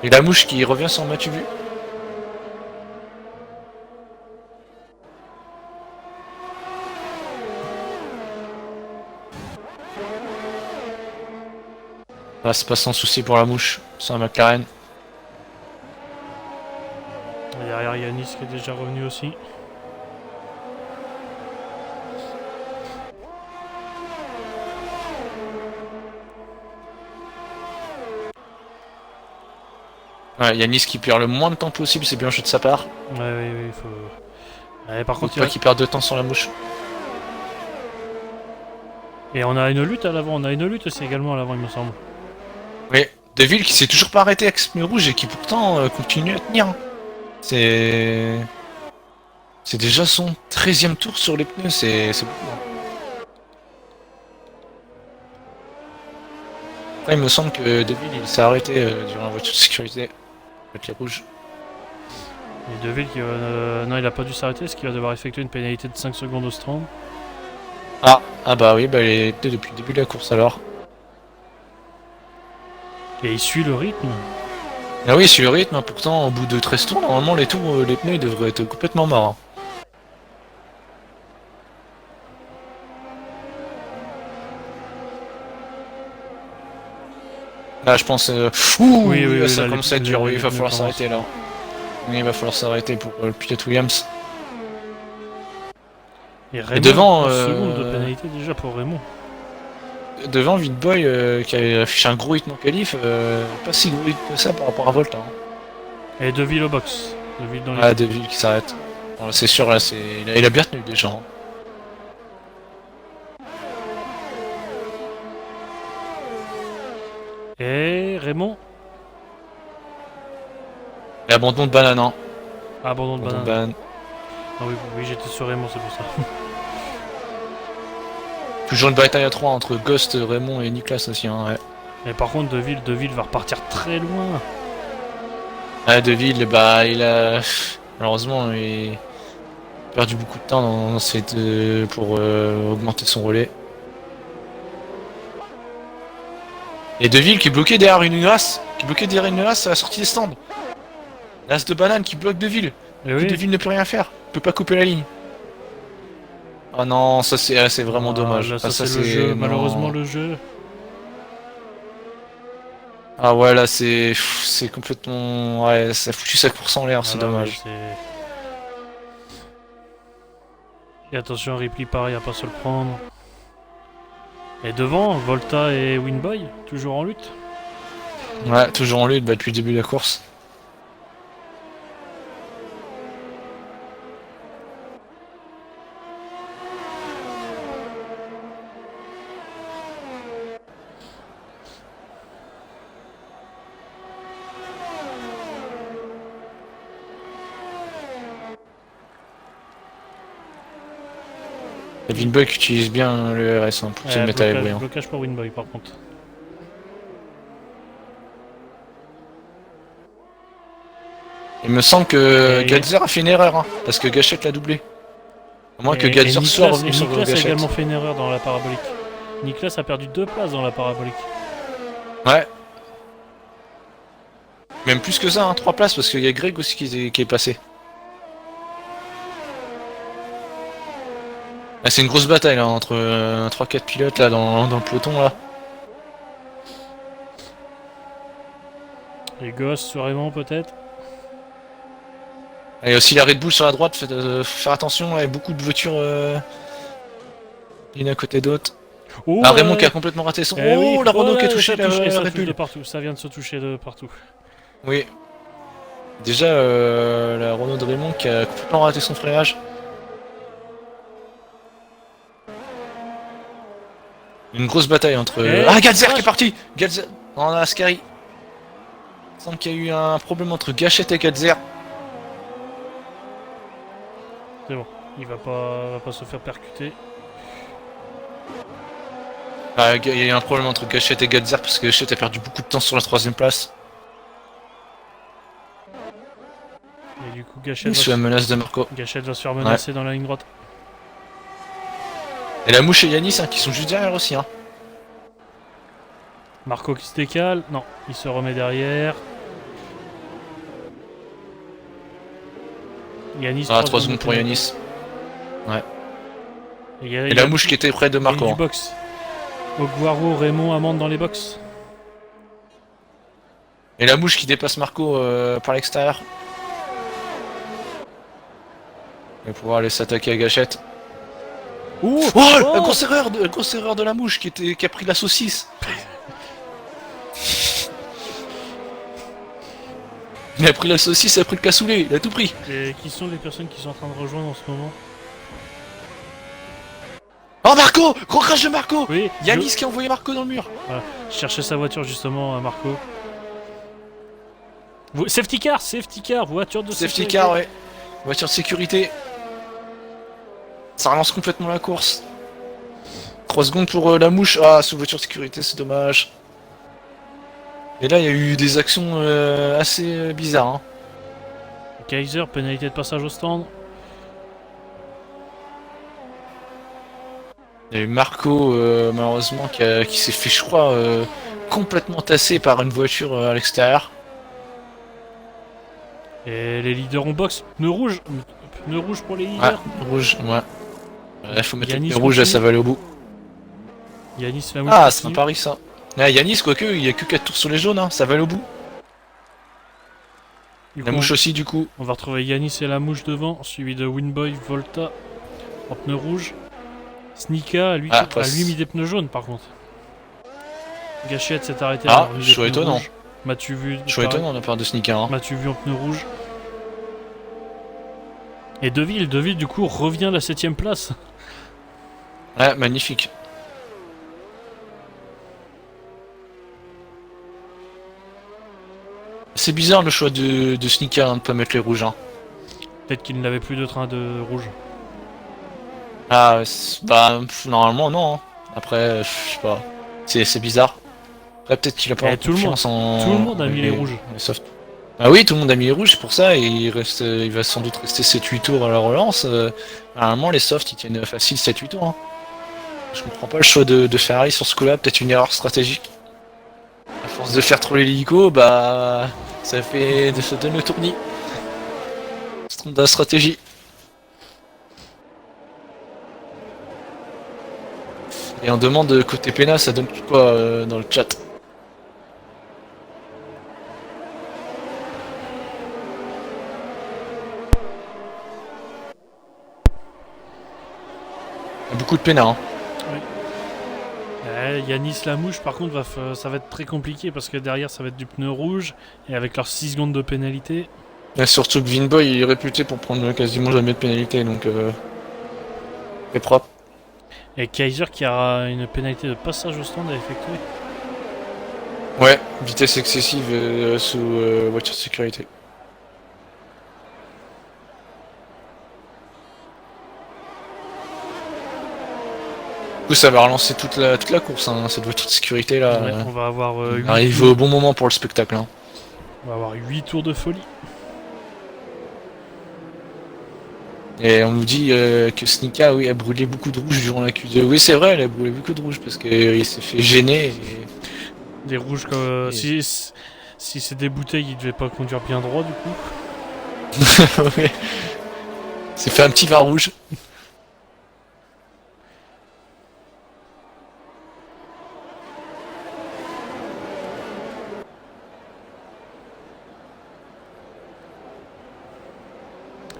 Et la mouche qui revient sans Mathieu vu. Ah, c'est pas sans souci pour la mouche, c'est un McLaren. Et derrière, Yanis qui est déjà revenu aussi. Ouais, Yanis qui perd le moins de temps possible, c'est bien joué de sa part. Ouais, oui, il faut. Ouais, par Faut contre, pas qu'il perde de temps sur la mouche. Et on a une lutte à l'avant, on a une lutte aussi également à l'avant, il me semble. Oui, Deville qui s'est toujours pas arrêté avec ce pneu rouge et qui pourtant continue à tenir. C'est. C'est déjà son 13e tour sur les pneus, c'est beaucoup. Hein. Après, il me semble que Deville il s'est arrêté durant la voiture de sécurité avec les rouges. Et Deville qui va. Non, il a pas dû s'arrêter, parce qu'il va devoir effectuer une pénalité de 5 secondes au strand. Ah bah oui, bah il est depuis le début de la course alors. Et il suit le rythme. Ah oui, c'est le rythme, hein. Pourtant au bout de 13 tours, normalement les tours, les pneus ils devraient être complètement morts. Hein. Là je pense... Ouh, Oui, ça là, commence à être dur, oui, il va pneus falloir commencent. s'arrêter là. Oui, il va falloir s'arrêter pour le pilote Williams. Et Raymond, devant, 11 secondes de pénalité déjà pour Raymond. Devant Vidboy qui a affiché un gros rythme en qualif, pas si gros rythme que ça par rapport à Volta. Hein. Et Deville au box. Deville dans les. Ah, Deville qui s'arrête. Bon, c'est sûr, là, il a bien tenu déjà. Hein. Et Raymond. Et abandon de banane, hein. Abandon de Abandon de banane. banane. Ah oui, oui j'étais sur Raymond, c'est pour ça. Toujours une bataille à 3 entre Ghost, Raymond et Nicolas aussi, hein, ouais. Mais par contre, Deville va repartir très loin. Ah, Deville, bah, il a... Malheureusement, il a perdu beaucoup de temps dans cette... pour augmenter son relais. Et Deville qui est bloqué derrière une as, à la sortie des stands. L'as de banane qui bloque Deville. Et Et oui. Deville ne peut rien faire, il peut pas couper la ligne. Ah non, ça c'est vraiment dommage. Là, Ah, ça c'est le jeu, non. malheureusement le jeu. Ah ouais, là c'est complètement... Ouais, ça a foutu sa course en l'air, c'est Voilà, dommage. oui, et attention, Ripley pareil à pas se le prendre. Et devant, Volta et Winboy, toujours en lutte. Ouais, toujours en lutte bah, depuis le début de la course. Kevin Buck utilise bien le RS hein, pour se mettre à l'abri. Hein. Blocage pour Winboy par contre. Il me semble que Et- Gadzer a fait une erreur, hein, parce que Gachette l'a doublé. À moins que Et Gadzer soit Niklas, revenu sur Niklas a Gachette. également fait une erreur dans la parabolique. Niklas a perdu 2 places dans la parabolique. Ouais. Même plus que ça, hein, 3 places, parce qu'il y a Greg aussi qui est passé. Ah, c'est une grosse bataille là, entre 3-4 pilotes là, dans le peloton là. Les gosses sur Raymond peut-être. Et aussi la Red Bull sur la droite, faire attention, il y a beaucoup de voitures l'une à côté d'autre. Oh, Ah, Raymond qui a complètement raté son... eh oui, Oh, la Renault là, qui a touché ça touche, et la ça Red touche de Bull. partout, ça vient de se toucher de partout. Oui. Déjà, la Renault de Raymond qui a complètement raté son freinage. Une grosse bataille entre... Ah, Gadzer qui est parti Gadzer en Ascari. Il semble qu'il y a eu un problème entre Gachette et Gadzer. C'est bon, il va pas se faire percuter. Ah, il y a eu un problème entre Gachette et Gadzer parce que Gachette a perdu beaucoup de temps sur la 3ème place. Et du coup, Et sous la menace de Marco. Gachette va se faire menacer dans la ligne droite. Et la mouche et Yanis hein, qui sont juste derrière aussi. Hein. Marco qui se décale. Non, il se remet derrière. Yanis. Ah, 3 secondes pour Yanis. Ouais. Et la mouche qui était près de Marco. Du Hein. box. Ogwaro, Raymond, Amande dans les box. Et la mouche qui dépasse Marco par l'extérieur. Il va pouvoir aller s'attaquer à Gachette. Ouh, Oh, la grosse erreur de la mouche qui a pris la saucisse. Il a pris la saucisse, il a pris le cassoulet, il a tout pris. Et qui sont les personnes qui sont en train de rejoindre en ce moment? Oh Marco, gros crash de Marco. Oui, Yanis qui a envoyé Marco dans le mur. Voilà. Je cherchais sa voiture justement, Marco. Safety car, voiture de Safety sécurité. car, ouais. Voiture de sécurité. Ça relance complètement la course. 3 secondes pour la mouche. Ah, sous voiture de sécurité, c'est dommage. Et là, il y a eu des actions assez bizarres. Hein. Kaiser, pénalité de passage au stand. Il y a eu Marco, malheureusement, qui s'est fait, je crois, complètement tassé par une voiture à l'extérieur. Et les leaders en box. Pneu rouge pour les Ouais, leaders. rouge, ouais. Il faut mettre Yanis le rouge, là, continue. ça va aller au bout. Yanis la mouche. Ah, c'est un continue. pari, ça. Ah, Yanis, quoique, il y a que 4 tours sur les jaunes, hein, ça va aller au bout. Du La coup, mouche aussi, du coup. on va retrouver Yanis et la mouche devant, suivi de Winboy, Volta en pneu rouge. Snika, lui, Ah, a lui mis des pneus jaunes par contre. Gachette s'est arrêté Ah, à mis des choix pneus étonnant. rouges. M'as-tu vu Choix pareil. étonnant de la part de Snika. Hein. M'as-tu vu en pneu rouge. Et Deville du coup revient à la 7ème place. Ouais, magnifique. C'est bizarre le choix de Sneaker hein, de pas mettre les rouges. Hein. Peut-être qu'il n'avait plus de train de rouge. Ah, bah, normalement non. Hein. Après, je sais pas. C'est bizarre. Après, peut-être qu'il a pas Tout le confiance en. Tout le monde a mis les rouges. Les softs. Ah oui, tout le monde a mis les rouges, c'est pour ça, et il va sans doute rester 7-8 tours à la relance. Normalement, les softs ils tiennent facile 7-8 tours. Hein. Je comprends pas le choix de Ferrari sur ce coup-là, peut-être une erreur stratégique. À force de faire trop l'hélico, bah. Ça donne le tournis. Se trompe de la stratégie. Et on demande côté Pena, ça donne quoi dans le chat? Il y a beaucoup de Pena. Hein. Yanis Lamouche, par contre, ça va être très compliqué parce que derrière, ça va être du pneu rouge et avec leurs 6 secondes de pénalité. Et surtout que Vinboy il est réputé pour prendre quasiment jamais de pénalité, donc c'est propre. Et Kaiser qui aura une pénalité de passage au stand à effectuer. Ouais, vitesse excessive sous voiture de sécurité. Du coup, ça va relancer toute la course, hein, cette voiture de sécurité là. Ouais, on va avoir arrive au bon moment pour le spectacle. Hein. On va avoir 8 tours de folie. Et on nous dit que Snika oui, a brûlé beaucoup de rouge durant la Q2. Oui, c'est vrai, elle a brûlé beaucoup de rouge parce qu'il s'est fait gêner. Et... Des rouges comme. Si c'est des bouteilles, il devait pas conduire bien droit du coup. ouais. C'est fait un petit vin rouge.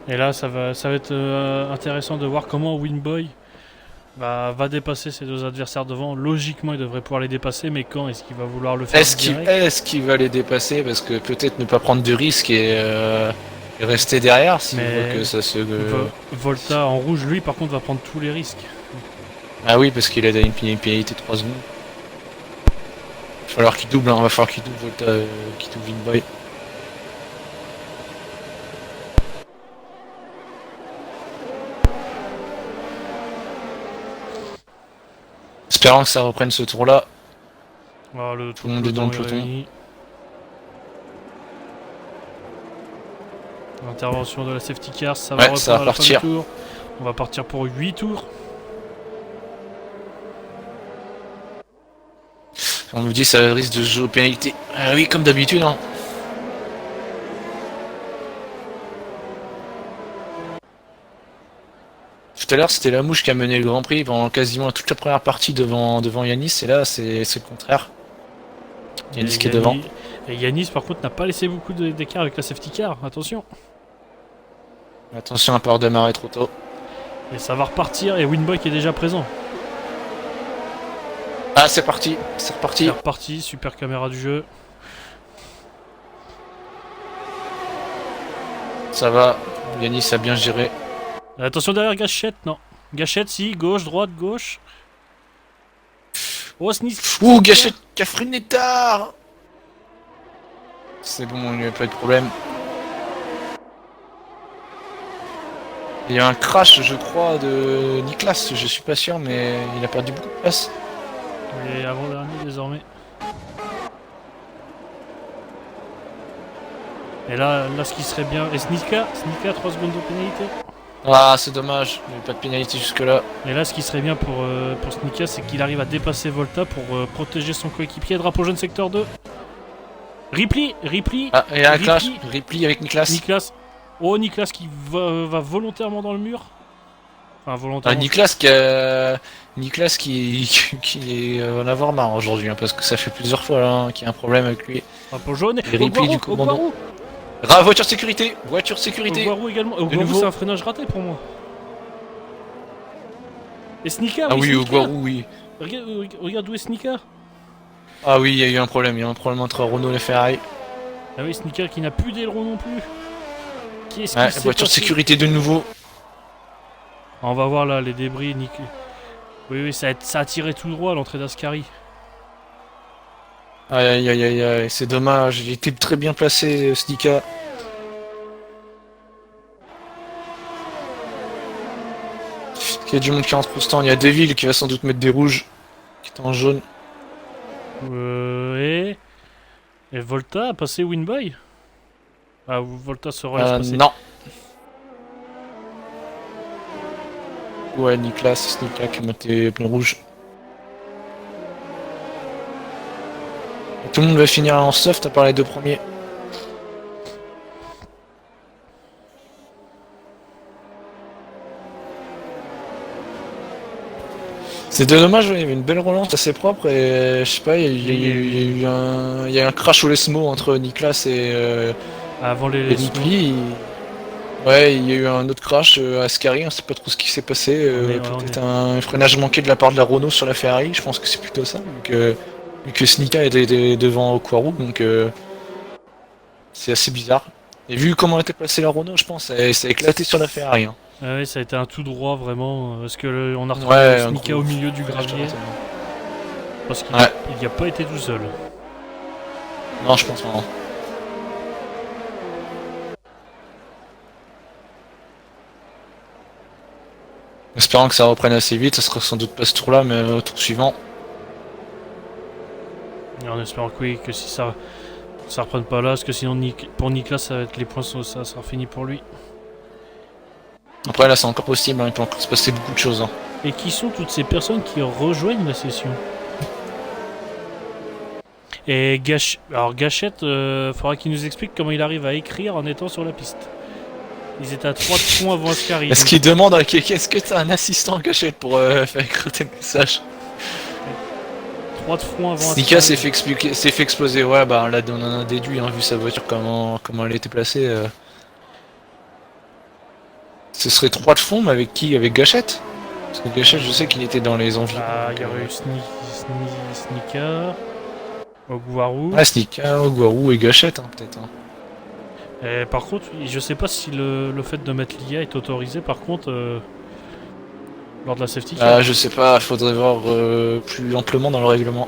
Et là, ça va être intéressant de voir comment Winboy va dépasser ses deux adversaires devant. Logiquement, il devrait pouvoir les dépasser, mais quand est-ce qu'il va vouloir le faire? Est-ce qu'il va les dépasser? Parce que peut-être ne pas prendre de risques et rester derrière s'il voit que ça se... Volta en rouge, lui, par contre, va prendre tous les risques. Ah oui, parce qu'il a une pénalité de 3 secondes. Il va falloir qu'il double, hein. Il va falloir qu'il double Volta, qu'il double Winboy. Espérant que ça reprenne ce tour-là. Ah, tout le monde est dans le peloton. Intervention de la safety car, ça va partir. Tour. On va partir pour 8 tours. On nous dit que ça risque de jouer aux pénalités. Ah oui, comme d'habitude. Hein. Tout à l'heure, c'était la mouche qui a mené le Grand Prix pendant quasiment toute la première partie devant Yanis, et là, c'est le contraire. Yanis qui est devant. Et Yanis, par contre, n'a pas laissé beaucoup d'écart avec la safety car, attention. Attention à pas redémarrer trop tôt. Et ça va repartir, et Winboy qui est déjà présent. Ah, c'est parti, c'est reparti. C'est reparti, super caméra du jeu. Ça va, Yanis a bien géré. Attention derrière Gachette, non. Gachette, si, gauche, droite, gauche. Oh, sneeze. Ouh, Gachette qui a freiné tard. C'est bon, il n'y a pas de problème. Il y a un crash, je crois, de Niklas, je suis pas sûr, mais il a perdu beaucoup de place. Il est avant-dernier désormais. Et là, ce qui serait bien. Et Snika, 3 secondes de pénalité. Ah, c'est dommage, il n'y a pas de pénalité jusque-là. Et là, ce qui serait bien pour Snika, c'est qu'il arrive à dépasser Volta pour protéger son coéquipier. Drapeau jaune secteur 2. Ripley. Ah, il y a un clash. Ripley avec Niklas. Oh, Niklas qui va volontairement dans le mur. Enfin, volontairement. Ah, Niklas qui va en avoir marre aujourd'hui, hein, parce que ça fait plusieurs fois là, qu'il y a un problème avec lui. Drapeau jaune. Et Ripley du commandant. Voiture sécurité. Oguaru également. Oguaru, c'est un freinage raté pour moi. Et Snika. Ah oui, Oguaru, oui. Regarde où est Snika. Ah oui, il y a eu un problème. Il y a un problème entre Renault et Ferrari. Ah oui, Snika qui n'a plus d'aileron non plus. Voiture de sécurité de nouveau. On va voir là les débris. Oui, ça a tiré tout droit à l'entrée d'Ascari. Aïe aïe aïe aïe, c'est dommage, il était très bien placé, Snika. Il y a du monde qui rentre au stand, il y a Devil qui va sans doute mettre des rouges, qui est en jaune. Et... Et Volta a passé Winby. Ah, Volta se laisse passer. Non. Ouais, Niklas, Snika qui met des pneus rouges. Tout le monde va finir en soft à part les deux premiers. C'était dommage, ouais, il y avait une belle relance assez propre et je sais pas, il y a eu un crash au Lesmo entre Niklas Avant les et Nipli. Ouais, il y a eu un autre crash à Ascari, on sait pas trop ce qui s'est passé. Peut-être un freinage manqué de la part de la Renault sur la Ferrari, je pense que c'est plutôt ça, vu que Snika était devant Okwaru, donc c'est assez bizarre. Et vu comment était placée la Renault, je pense, ça a éclaté sur la Ferrari. Hein. Ah oui, ça a été un tout droit vraiment. Parce que on a retrouvé Ouais, Snika au milieu du gravier. Parce qu'il n'y a pas été tout seul. Non, je pense pas. Espérant que ça reprenne assez vite, ça sera sans doute pas ce tour là, mais au tour suivant. Et en espérant que oui, que si ça reprenne pas là, parce que sinon pour Niklas ça va être les points, ça sera fini pour lui. Après là c'est encore possible, hein, il peut encore se passer beaucoup de choses. Hein. Et qui sont toutes ces personnes qui rejoignent la session? Et Gachette, faudra qu'il nous explique comment il arrive à écrire en étant sur la piste. Ils étaient à 3 points avant Ascari. Est-ce qu'il demande à quelqu'un, est-ce que t'as un assistant Gachette pour faire écrire tes messages? 3 points avant Snika s'est fait exploser, ouais bah là on en a déduit, hein, vu sa voiture comment elle était placée. Ce serait 3 de fond, mais avec qui? Avec Gachette? Parce que Gachette, je sais qu'il était dans les envies. Ah, il y aurait eu Snika, Ogwaru. Ouais, Snika, Ogwaru et Gachette, hein, peut-être. Hein. Et par contre, je sais pas si le fait de mettre l'IA est autorisé par contre lors de la safety car. Ah, je sais pas, faudrait voir plus amplement dans le règlement.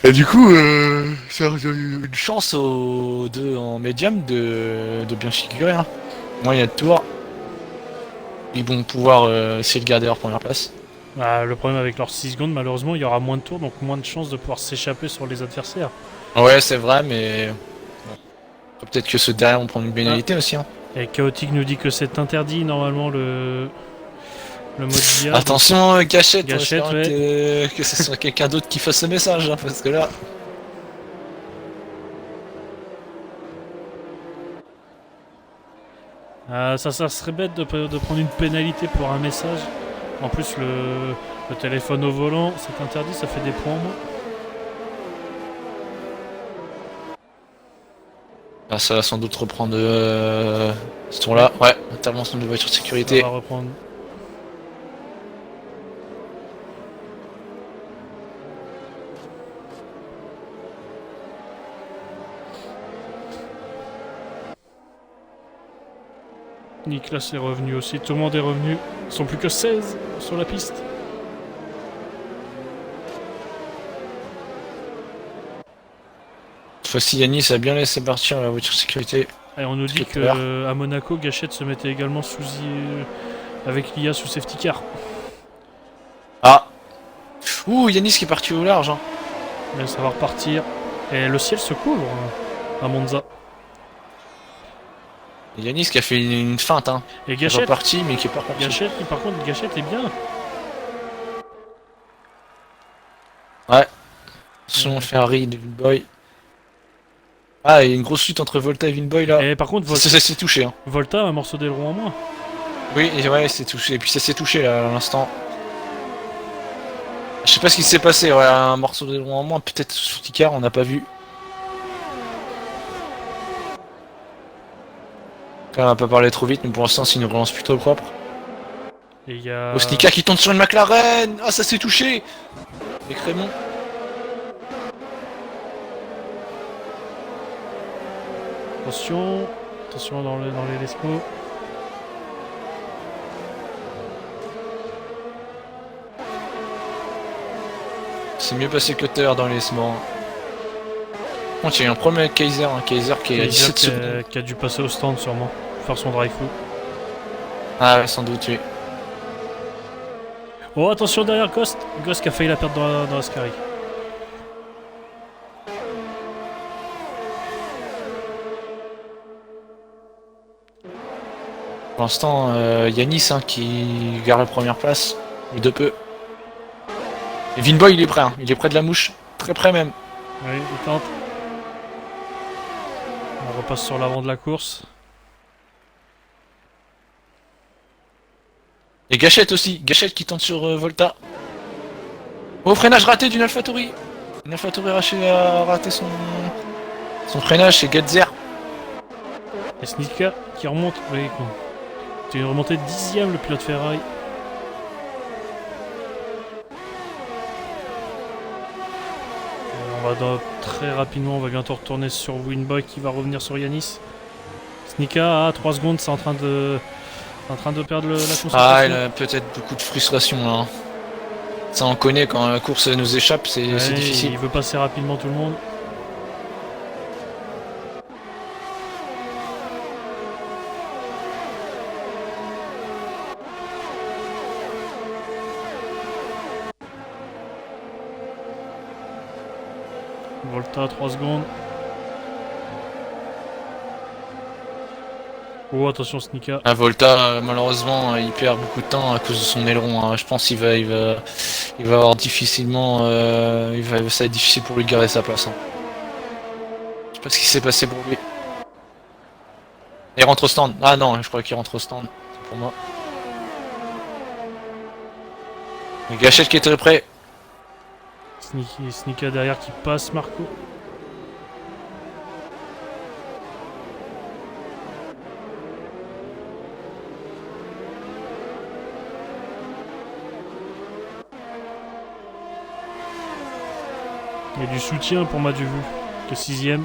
Et du coup, ça a une chance aux deux en médium de bien figurer. Hein. Moins il y a de tours. Ils vont pouvoir essayer de garder leur première place. Ah, le problème avec leurs 6 secondes, malheureusement, il y aura moins de tours, donc moins de chances de pouvoir s'échapper sur les adversaires. Ouais, c'est vrai, mais bon. Peut-être que ceux derrière vont prendre une pénalité aussi. Hein. Et Chaotic nous dit que c'est interdit normalement le mode IA. Attention, Gachette, ouais. que ce soit quelqu'un d'autre qui fasse ce message, hein, parce que là. Ah, ça serait bête de prendre une pénalité pour un message. En plus, le téléphone au volant, c'est interdit, ça fait des points en moins. Ah, ça va sans doute reprendre ce tour-là. Ouais, intervention de voiture de sécurité. Ça va reprendre. Niklas est revenu aussi, tout le monde est revenu. Ils sont plus que 16 sur la piste. Cette fois-ci, Yanis a bien laissé partir la voiture de sécurité. Et on nous dit que à Monaco, Gachette se mettait également avec l'IA sous safety car. Ah. Ouh, Yanis qui est parti au large. Hein. Mais ça va repartir. Et le ciel se couvre à Monza. Et Yanis qui a fait une feinte. Hein. Et Gachette. Qui est parti, mais qui est pas parti. Gachette est bien. Ouais. Attention, Ferrari de Vinboy. Ah, il y a une grosse lutte entre Volta et Vinboy là. Et par contre, ça s'est touché. Hein. Volta a un morceau d'aileron en moins. Oui, et ouais, c'est touché. Et puis ça s'est touché là à l'instant. Je sais pas ce qui s'est passé, ouais, un morceau d'aileron en moins, peut-être sous Ticard, on n'a pas vu. On va pas parler trop vite, mais pour l'instant c'est une relance plutôt propre. Et il y a... Osnika qui tombe sur une McLaren. Ah, ça s'est touché. Et Crémont. Attention dans les Lesmo. C'est mieux passé que Cutter dans les sements. Par contre, il y a eu un problème avec Kaiser, Kaiser qui est à 17 secondes. Qui a dû passer au stand sûrement, faire son drive through. Ah ouais, sans doute, oui. Oh, attention derrière Ghost. Ghost qui a failli la perdre dans la Scary. Pour l'instant, Yanis qui garde la première place, ou de peu. Et Vinboy il est prêt, il est près de la mouche, très près même. Oui, il tente. On repasse sur l'avant de la course. Et Gachette aussi, Gachette qui tente sur Volta. Oh, freinage raté d'une AlphaTauri. Une AlphaTauri a raté son freinage, c'est Getzer. Et Snika qui remonte. Oui, quoi. C'est une remontée de 10ème le pilote Ferrari. Très rapidement, on va bientôt retourner sur Winboy qui va revenir sur Yanis. Snika à 3 secondes, c'est en train de perdre la concentration. Ah, il a peut-être beaucoup de frustration là. Ça on connaît quand la course nous échappe, c'est difficile. Il veut passer rapidement tout le monde. Volta 3 secondes. Oh, attention Snika. Ah, Volta, malheureusement, il perd beaucoup de temps à cause de son aileron. Je pense qu'il va avoir difficilement, ça va être difficile pour lui de garder sa place. Je sais pas ce qui s'est passé pour lui. Il rentre au stand. Ah non, je crois qu'il rentre au stand. C'est pour moi. Et Gachette qui est très près. Snika derrière qui passe Marco. Il y a du soutien pour Maduvu, qui est 6ème.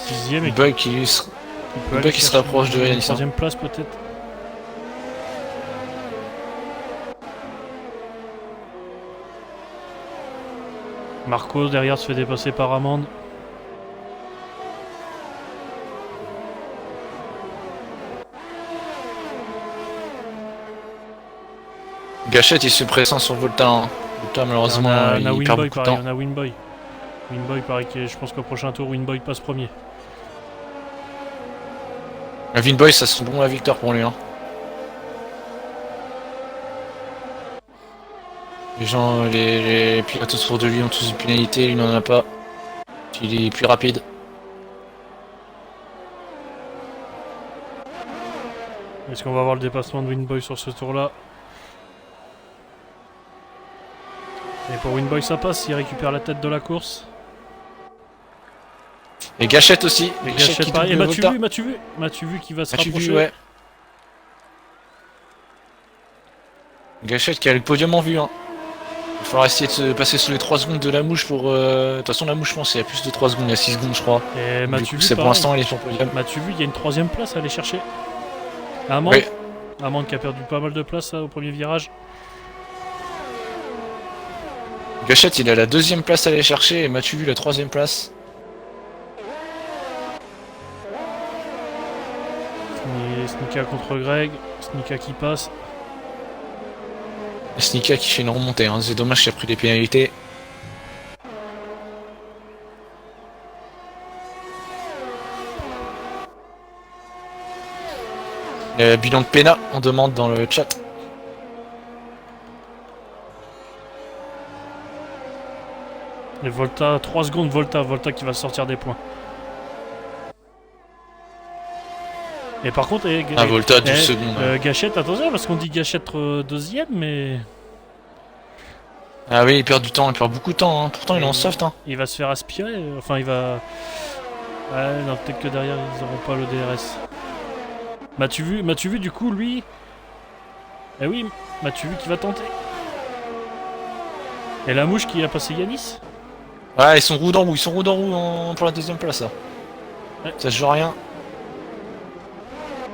6ème et Bug qui se rapproche de Yanis. 3ème place peut-être. Marco derrière se fait dépasser par Amande. Gachette il se pressent sur Volta. Volta malheureusement il perd beaucoup de temps. On a Winboy. Winboy pareil que je pense qu'au prochain tour Winboy passe premier. Vinboy ça sent bon la victoire pour lui. Les gens, les pilotes autour de lui ont tous une pénalité, lui n'en a pas. Il est plus rapide. Est-ce qu'on va avoir le dépassement de Winboy sur ce tour-là? Et pour Winboy ça passe, il récupère la tête de la course. Et Gachette aussi. Et Gachette pareil. Et M'as-tu vu qui va se rapprocher. Ouais. Gachette qui a le podium en vue. Il faudra essayer de se passer sous les 3 secondes de la mouche pour... De toute façon la mouche je pense il y a plus de 3 secondes, il y a 6 secondes je crois. Et M'as-tu vu c'est pour l'instant il est sur le podium. M'as-tu vu, il y a une 3ème place à aller chercher. Amande. Oui. Amande qui a perdu pas mal de place au premier virage. Gachette il a la 2ème place à aller chercher et M'as-tu vu la 3ème place. Snika contre Greg, Snika qui passe. Snika qui fait une remontée, c'est dommage qu'il a pris des pénalités. Bilan de Pena, on demande dans le chat. Et Volta, 3 secondes Volta qui va sortir des points. Et par contre, Volta 12 secondes. Gachette, attention parce qu'on dit Gachette 2ème, mais... Ah oui, il perd du temps, il perd beaucoup de temps, pourtant il est en soft. Il va se faire aspirer, enfin il va... Ouais, non, peut-être que derrière ils auront pas le DRS. M'as-tu vu du coup lui? Eh oui, m'as-tu vu qui va tenter? Et la mouche qui a passé Yanis? Ouais, ils sont roue dans roue, pour la 2ème place là. Ouais. Ça se joue à rien.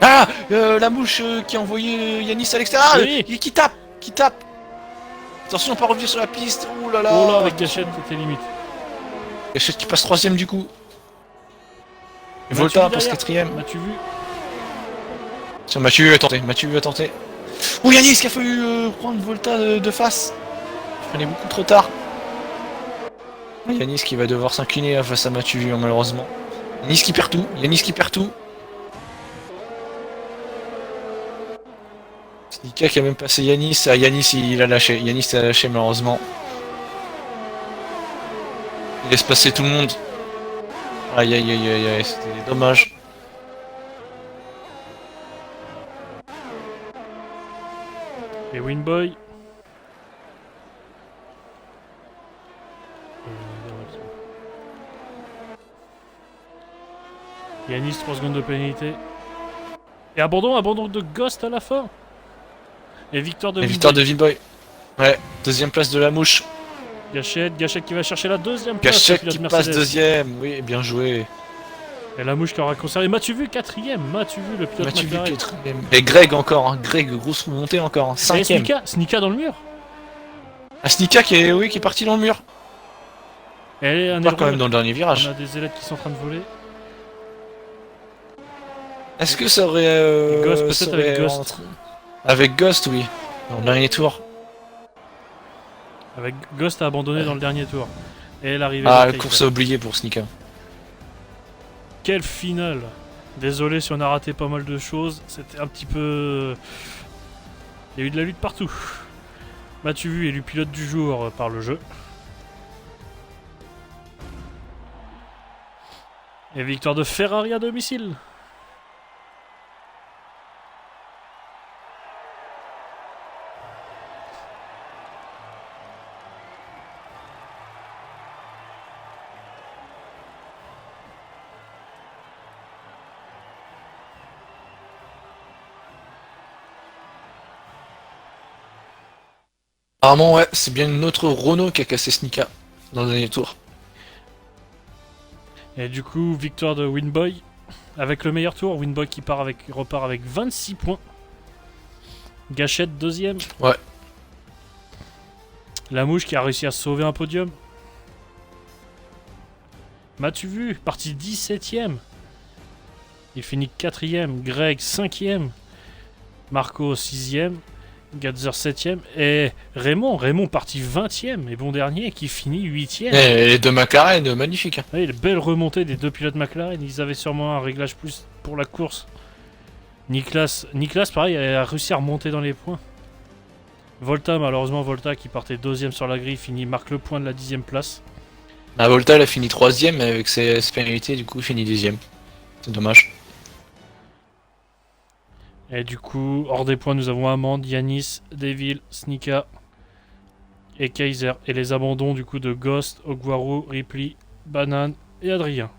Ah, la mouche qui a envoyé Yanis à l'extérieur, oui. qui tape. Attention, pas revenir sur la piste. Ouh là là. Oh là, avec Gachette, c'était limite. Gachette qui passe 3ème du coup. Et Mathieu Volta passe derrière. 4ème. M'as-tu vu? Tiens, Mathieu a tenté. Mathieu a tenté. Ouh, Yanis qui a fallu prendre Volta de face. Il fallait beaucoup trop tard. Yanis qui va devoir s'incliner face à Mathieu, malheureusement. Yanis qui perd tout. Yanis qui perd tout. Snika qui a même passé Yanis. Ah, Yanis il a lâché. Yanis a lâché malheureusement. Il laisse passer tout le monde. Aïe aïe aïe aïe aïe, c'était dommage. Et Winboy. Yanis, 3 secondes de pénalité. Et abandon de Ghost à la fin. Et victoire de Et victoire de Winboy. Vinboy. Ouais, deuxième place de la mouche. Gachette qui va chercher la deuxième place. Gachette le pilote qui passe Mercedes. deuxième. Oui, bien joué. Et la mouche qui aura conservé. M'as-tu vu 4ème? M'as-tu vu le pilote Mathieu vu McLaren? quatrième. Et Greg encore. Hein. Greg, grosse remontée encore. Hein. Et Cinquième. Snika dans le mur. Ah, Snika qui est, oui, qui est parti dans le mur. Et un Pas quand aileron. même dans le dernier On virage. a des ailettes qui sont en train de voler. Est-ce que ça aurait... Ghost, peut-être ça avec aurait Ghost. rentré Avec Ghost, oui. Dans le dernier tour. Avec Ghost à abandonné dans le dernier tour. Et l'arrivée Ah, de la Kaiser. course à oublier pour Snika. Quelle finale! Désolé si on a raté pas mal de choses. C'était un petit peu... Il y a eu de la lutte partout. M'as-tu vu élu pilote du jour par le jeu. Et victoire de Ferrari à domicile. Apparemment, ouais, c'est bien une autre Renault qui a cassé Snika dans le dernier tour. Et du coup, victoire de Winboy. Avec le meilleur tour, Winboy qui repart avec 26 points. Gachette deuxième. Ouais. La mouche qui a réussi à sauver un podium. M'as-tu vu? Parti 17ème. Il finit 4ème. Greg 5ème. Marco 6ème. Gatzer 7ème. Et Raymond parti 20ème. Et bon dernier qui finit 8ème. Et les deux McLaren, magnifique. Hein. Oui, belle remontée des deux pilotes McLaren. Ils avaient sûrement un réglage plus pour la course. Niklas pareil, a réussi à remonter dans les points. Volta, malheureusement, Volta qui partait deuxième sur la grille, marque le point de la 10ème place. Ah, Volta, elle a fini 3ème, mais avec ses pénalités, du coup, il finit 10ème. C'est dommage. Et du coup, hors des points, nous avons Amand, Yanis, Devil, Snika et Kaiser. Et les abandons du coup de Ghost, Ogwaru, Ripley, Banane et Adrien.